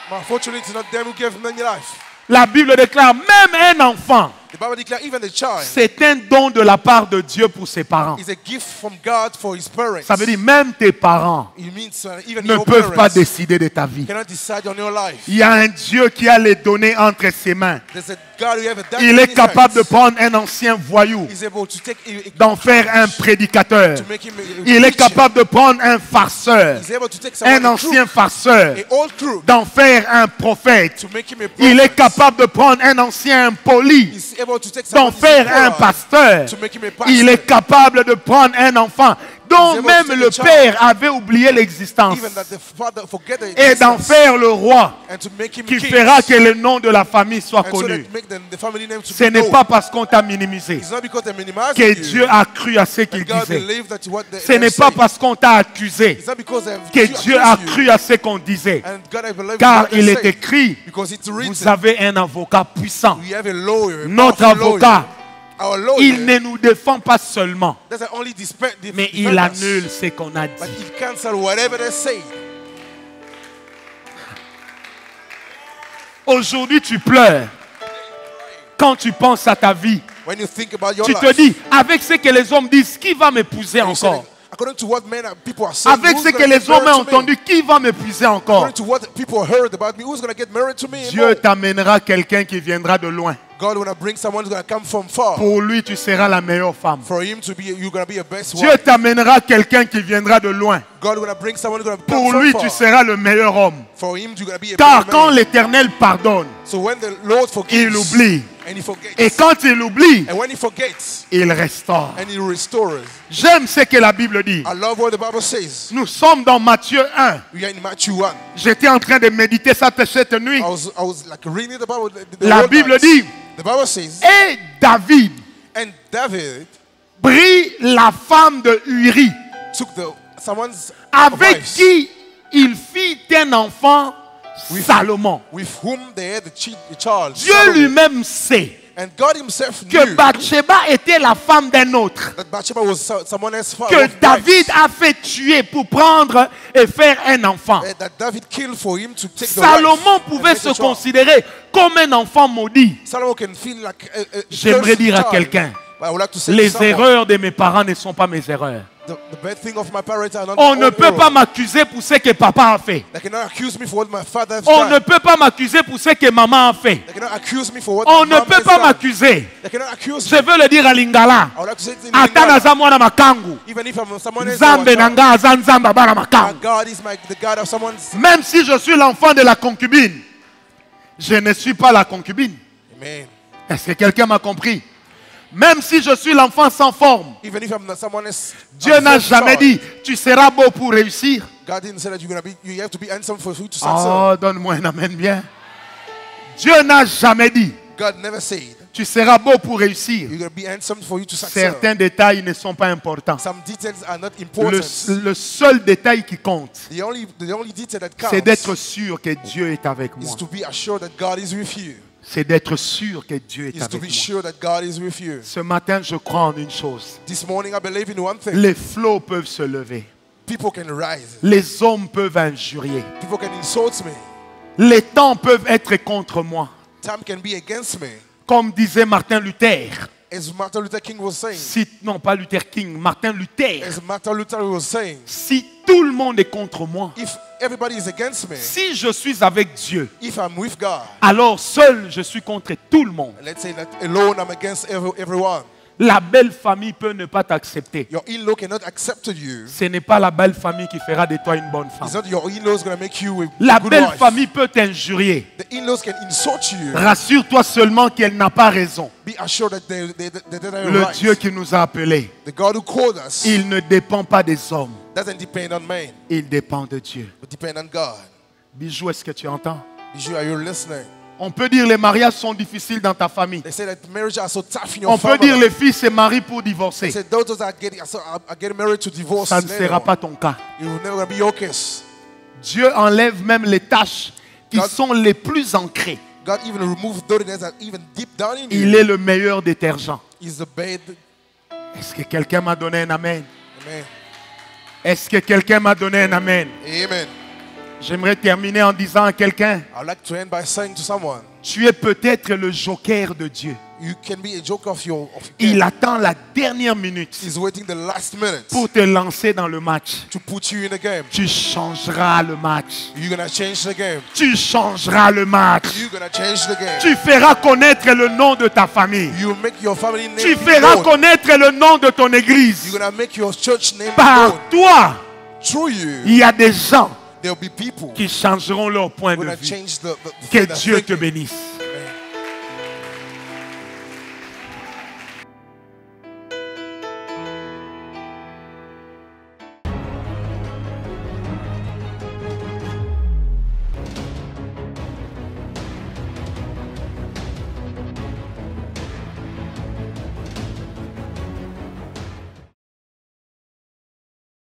Speaker 2: But unfortunately, it's not them who gave them life.
Speaker 1: La Bible déclare, même un enfant,
Speaker 2: The Bible declares even the child
Speaker 1: c'est un don de la part de Dieu pour ses parents.
Speaker 2: is a gift from God for his parents.
Speaker 1: Ça veut dire, même tes parents
Speaker 2: It means even
Speaker 1: ne
Speaker 2: your
Speaker 1: peuvent pas
Speaker 2: parents
Speaker 1: décider de ta vie.
Speaker 2: cannot decide on your life.
Speaker 1: Il y a un Dieu qui a les données entre ses mains.
Speaker 2: There's a God who have a destiny
Speaker 1: Il est
Speaker 2: in his
Speaker 1: capable de
Speaker 2: hands.
Speaker 1: prendre un ancien voyou,
Speaker 2: He's able to take
Speaker 1: d'en faire un prédicateur.
Speaker 2: to make him a
Speaker 1: Il est
Speaker 2: preacher.
Speaker 1: capable de prendre un farceur,
Speaker 2: He's able to take
Speaker 1: un
Speaker 2: someone
Speaker 1: ancien farceur,
Speaker 2: a old crew
Speaker 1: d'en faire un prophète.
Speaker 2: to make him a prophet.
Speaker 1: Il est capable de prendre un ancien impoli,
Speaker 2: He's able to take
Speaker 1: d'en
Speaker 2: someone
Speaker 1: faire un pasteur.
Speaker 2: to make him a pastor.
Speaker 1: Il est capable de prendre un enfant dont
Speaker 2: able to
Speaker 1: même
Speaker 2: take
Speaker 1: le
Speaker 2: a child,
Speaker 1: père avait oublié l'existence,
Speaker 2: even that the father forget the
Speaker 1: et d'en
Speaker 2: existence,
Speaker 1: faire le roi
Speaker 2: and to make him
Speaker 1: qui
Speaker 2: king,
Speaker 1: fera que le nom de la famille soit
Speaker 2: and so
Speaker 1: connu.
Speaker 2: that make the family name to
Speaker 1: Ce
Speaker 2: be
Speaker 1: n'est
Speaker 2: known.
Speaker 1: pas parce qu'on t'a minimisé
Speaker 2: It's not because they minimize
Speaker 1: que
Speaker 2: you,
Speaker 1: Dieu a cru à ce qu'il
Speaker 2: that God
Speaker 1: disait.
Speaker 2: believe that what they
Speaker 1: Ce n'est pas parce qu'on t'a accusé
Speaker 2: It's not because they have
Speaker 1: que Dieu a
Speaker 2: accused you,
Speaker 1: cru à ce qu'on disait.
Speaker 2: and God has believed
Speaker 1: Car
Speaker 2: what they
Speaker 1: il
Speaker 2: say,
Speaker 1: est écrit,
Speaker 2: because it's
Speaker 1: vous
Speaker 2: written.
Speaker 1: avez un avocat puissant.
Speaker 2: We have a lawyer, a
Speaker 1: Notre
Speaker 2: powerful
Speaker 1: avocat,
Speaker 2: lawyer. Our lawyer
Speaker 1: il ne nous défend pas seulement,
Speaker 2: doesn't only
Speaker 1: mais il
Speaker 2: defend us,
Speaker 1: annule ce qu'on a
Speaker 2: but
Speaker 1: dit.
Speaker 2: he cancel whatever they say.
Speaker 1: Aujourd'hui, tu pleures quand tu penses à ta vie.
Speaker 2: When you think about your
Speaker 1: Tu
Speaker 2: life,
Speaker 1: te dis, avec ce que les hommes disent, qui va m'épouser
Speaker 2: you say,
Speaker 1: encore?
Speaker 2: according to what men and people are saying,
Speaker 1: Avec
Speaker 2: who's
Speaker 1: ce
Speaker 2: gonna
Speaker 1: que les
Speaker 2: get
Speaker 1: hommes
Speaker 2: married
Speaker 1: ont
Speaker 2: to me?
Speaker 1: entendu, qui va m'épuiser encore?
Speaker 2: According to what people heard about me, who's going to get married to me?
Speaker 1: Dieu t'amènera quelqu'un qui viendra de loin.
Speaker 2: God will bring someone who's going to come from far.
Speaker 1: Pour lui, tu seras la meilleure femme.
Speaker 2: For him to be, you're going to be a best
Speaker 1: Dieu
Speaker 2: wife.
Speaker 1: t'amènera quelqu'un qui viendra de loin.
Speaker 2: God will bring someone who's going to come
Speaker 1: Pour
Speaker 2: from
Speaker 1: lui,
Speaker 2: far.
Speaker 1: tu seras le meilleur homme.
Speaker 2: For him, you're going to be a
Speaker 1: Car
Speaker 2: better
Speaker 1: quand
Speaker 2: man.
Speaker 1: l'Éternel pardonne,
Speaker 2: So when the Lord forgives,
Speaker 1: il oublie.
Speaker 2: and he forgets,
Speaker 1: Et quand il oublie,
Speaker 2: and when he forgets,
Speaker 1: il restaure.
Speaker 2: and he restores.
Speaker 1: J'aime ce que la Bible dit.
Speaker 2: I love what the Bible says.
Speaker 1: Nous sommes dans Matthieu 1.
Speaker 2: We are in Matthew 1.
Speaker 1: J'étais en train de méditer ça cette nuit.
Speaker 2: I was like reading the Bible. The
Speaker 1: La
Speaker 2: whole
Speaker 1: Bible
Speaker 2: night.
Speaker 1: dit,
Speaker 2: The Bible says,
Speaker 1: et David
Speaker 2: and David
Speaker 1: prit la femme de Uri,
Speaker 2: took someone's
Speaker 1: avec
Speaker 2: wife,
Speaker 1: qui il fit un enfant, Salomon.
Speaker 2: with whom they had the child.
Speaker 1: Dieu
Speaker 2: Solomon.
Speaker 1: lui-même sait
Speaker 2: And God himself
Speaker 1: que
Speaker 2: knew
Speaker 1: Bathsheba était la femme d'un autre,
Speaker 2: that Bathsheba was someone else's
Speaker 1: que David a fait tuer pour prendre et faire un enfant.
Speaker 2: that David killed for him to take the
Speaker 1: Salomon
Speaker 2: wife and
Speaker 1: pouvait
Speaker 2: make
Speaker 1: se
Speaker 2: the child.
Speaker 1: considérer comme un enfant maudit.
Speaker 2: Solomon can feel like a
Speaker 1: J'aimerais
Speaker 2: cursed
Speaker 1: dire à
Speaker 2: child.
Speaker 1: quelqu'un,
Speaker 2: But I would like to say to
Speaker 1: les
Speaker 2: someone,
Speaker 1: erreurs de mes parents ne sont pas mes erreurs.
Speaker 2: the bad thing of my parents are not
Speaker 1: On
Speaker 2: my
Speaker 1: ne
Speaker 2: own
Speaker 1: peut
Speaker 2: error.
Speaker 1: pas m'accuser pour ce que papa a fait.
Speaker 2: They cannot accuse me for what my father has
Speaker 1: On
Speaker 2: done.
Speaker 1: ne peut pas m'accuser pour ce que maman a fait.
Speaker 2: They cannot accuse me for what
Speaker 1: On
Speaker 2: my
Speaker 1: ne
Speaker 2: mom
Speaker 1: peut
Speaker 2: has
Speaker 1: pas
Speaker 2: done.
Speaker 1: m'accuser.
Speaker 2: They cannot accuse
Speaker 1: Je
Speaker 2: me.
Speaker 1: veux le dire à Lingala.
Speaker 2: I would like to say it in
Speaker 1: Ata
Speaker 2: Lingala.
Speaker 1: naza mwana makangu.
Speaker 2: Even if I'm someone else,
Speaker 1: Nzambe nanga aza nzamba bana makangu.
Speaker 2: God is the God of someone's.
Speaker 1: Même si je suis l'enfant de la concubine, je ne suis pas la concubine.
Speaker 2: Amen.
Speaker 1: Est-ce que quelqu'un m'a compris? Même si je suis l'enfant sans forme,
Speaker 2: Even if I'm not someone else.
Speaker 1: Dieu n'a jamais dit, tu seras beau pour réussir.
Speaker 2: God didn't say that you have to be handsome for you to succeed.
Speaker 1: Oh, donne-moi un amen bien. Dieu n'a jamais dit,
Speaker 2: God never said
Speaker 1: tu seras beau pour réussir.
Speaker 2: you're going to be handsome for you to succeed.
Speaker 1: Certains détails ne sont pas importants.
Speaker 2: Some details are not important.
Speaker 1: Le seul détail qui compte,
Speaker 2: The only detail that counts
Speaker 1: c'est d'être sûr que Dieu est avec
Speaker 2: is
Speaker 1: moi.
Speaker 2: to be assured that God is with you.
Speaker 1: C'est d'être sûr que Dieu est
Speaker 2: Is to
Speaker 1: avec
Speaker 2: be
Speaker 1: moi.
Speaker 2: sure that God is with you.
Speaker 1: Ce matin, je crois en une chose.
Speaker 2: This morning I believe in one thing.
Speaker 1: Les flots peuvent se lever.
Speaker 2: People can rise.
Speaker 1: Les hommes peuvent injurier.
Speaker 2: People can insult me.
Speaker 1: Les temps peuvent être contre moi.
Speaker 2: Time can be against me.
Speaker 1: Comme disait Martin Luther.
Speaker 2: As Martin Luther King was saying.
Speaker 1: Non, pas Luther King, Martin Luther.
Speaker 2: As Martin Luther was saying.
Speaker 1: Si tout le monde est contre moi,
Speaker 2: If everybody is against me.
Speaker 1: si je suis avec Dieu,
Speaker 2: If I'm with God.
Speaker 1: alors seul je suis contre tout le monde.
Speaker 2: Let's say that alone I'm against everyone.
Speaker 1: La belle famille peut ne pas t'accepter.
Speaker 2: Your in-law cannot accept you.
Speaker 1: Ce n'est pas la belle famille qui fera de toi une bonne femme.
Speaker 2: It's not your in-laws going to make you a
Speaker 1: La
Speaker 2: good
Speaker 1: belle
Speaker 2: wife.
Speaker 1: famille peut t'injurier.
Speaker 2: The in-laws can insult you.
Speaker 1: Rassure-toi seulement qu'elle n'a pas raison.
Speaker 2: Be assured that they're
Speaker 1: Le
Speaker 2: right.
Speaker 1: Dieu qui nous a appelés,
Speaker 2: The God who called us
Speaker 1: il ne dépend pas des hommes.
Speaker 2: doesn't depend on man,
Speaker 1: Il dépend de Dieu.
Speaker 2: but depend on God.
Speaker 1: Bijou, est-ce que tu entends?
Speaker 2: Bijou, are you listening?
Speaker 1: On peut dire les mariages sont difficiles dans ta famille.
Speaker 2: They say that marriages are so tough in your
Speaker 1: On peut
Speaker 2: family.
Speaker 1: dire les filles se marient pour
Speaker 2: They
Speaker 1: divorcer.
Speaker 2: say those are getting married to divorce.
Speaker 1: Ça ne
Speaker 2: later
Speaker 1: sera
Speaker 2: on.
Speaker 1: pas ton cas.
Speaker 2: It will never be your case.
Speaker 1: Dieu enlève même les tâches qui sont les plus ancrées.
Speaker 2: God even removes dirtiness that even deep down in
Speaker 1: Il
Speaker 2: you
Speaker 1: est le meilleur détergent.
Speaker 2: is the bed.
Speaker 1: Est-ce que quelqu'un m'a donné un amen?
Speaker 2: Amen.
Speaker 1: Est-ce que quelqu'un m'a donné un amen?
Speaker 2: Amen.
Speaker 1: J'aimerais terminer en disant à quelqu'un,
Speaker 2: I'd like to end by saying to someone,
Speaker 1: tu es peut-être le joker de Dieu.
Speaker 2: you can be a joker of your
Speaker 1: Il
Speaker 2: game.
Speaker 1: attend la dernière minute
Speaker 2: He's waiting the last minute
Speaker 1: pour te lancer dans le match.
Speaker 2: to put you in the game.
Speaker 1: Tu changeras le match.
Speaker 2: You're gonna change the game.
Speaker 1: Tu changeras le match.
Speaker 2: You're gonna change the game.
Speaker 1: Tu feras connaître le nom de ta famille.
Speaker 2: You make your family name
Speaker 1: Tu feras
Speaker 2: known.
Speaker 1: connaître le nom de ton église.
Speaker 2: You're gonna make your church name
Speaker 1: Par
Speaker 2: known.
Speaker 1: toi,
Speaker 2: Through you,
Speaker 1: il y a des gens
Speaker 2: there'll be people
Speaker 1: qui changeront leur point
Speaker 2: who
Speaker 1: de
Speaker 2: gonna
Speaker 1: vue.
Speaker 2: change the
Speaker 1: Que
Speaker 2: the
Speaker 1: Dieu te
Speaker 2: thinking.
Speaker 1: bénisse.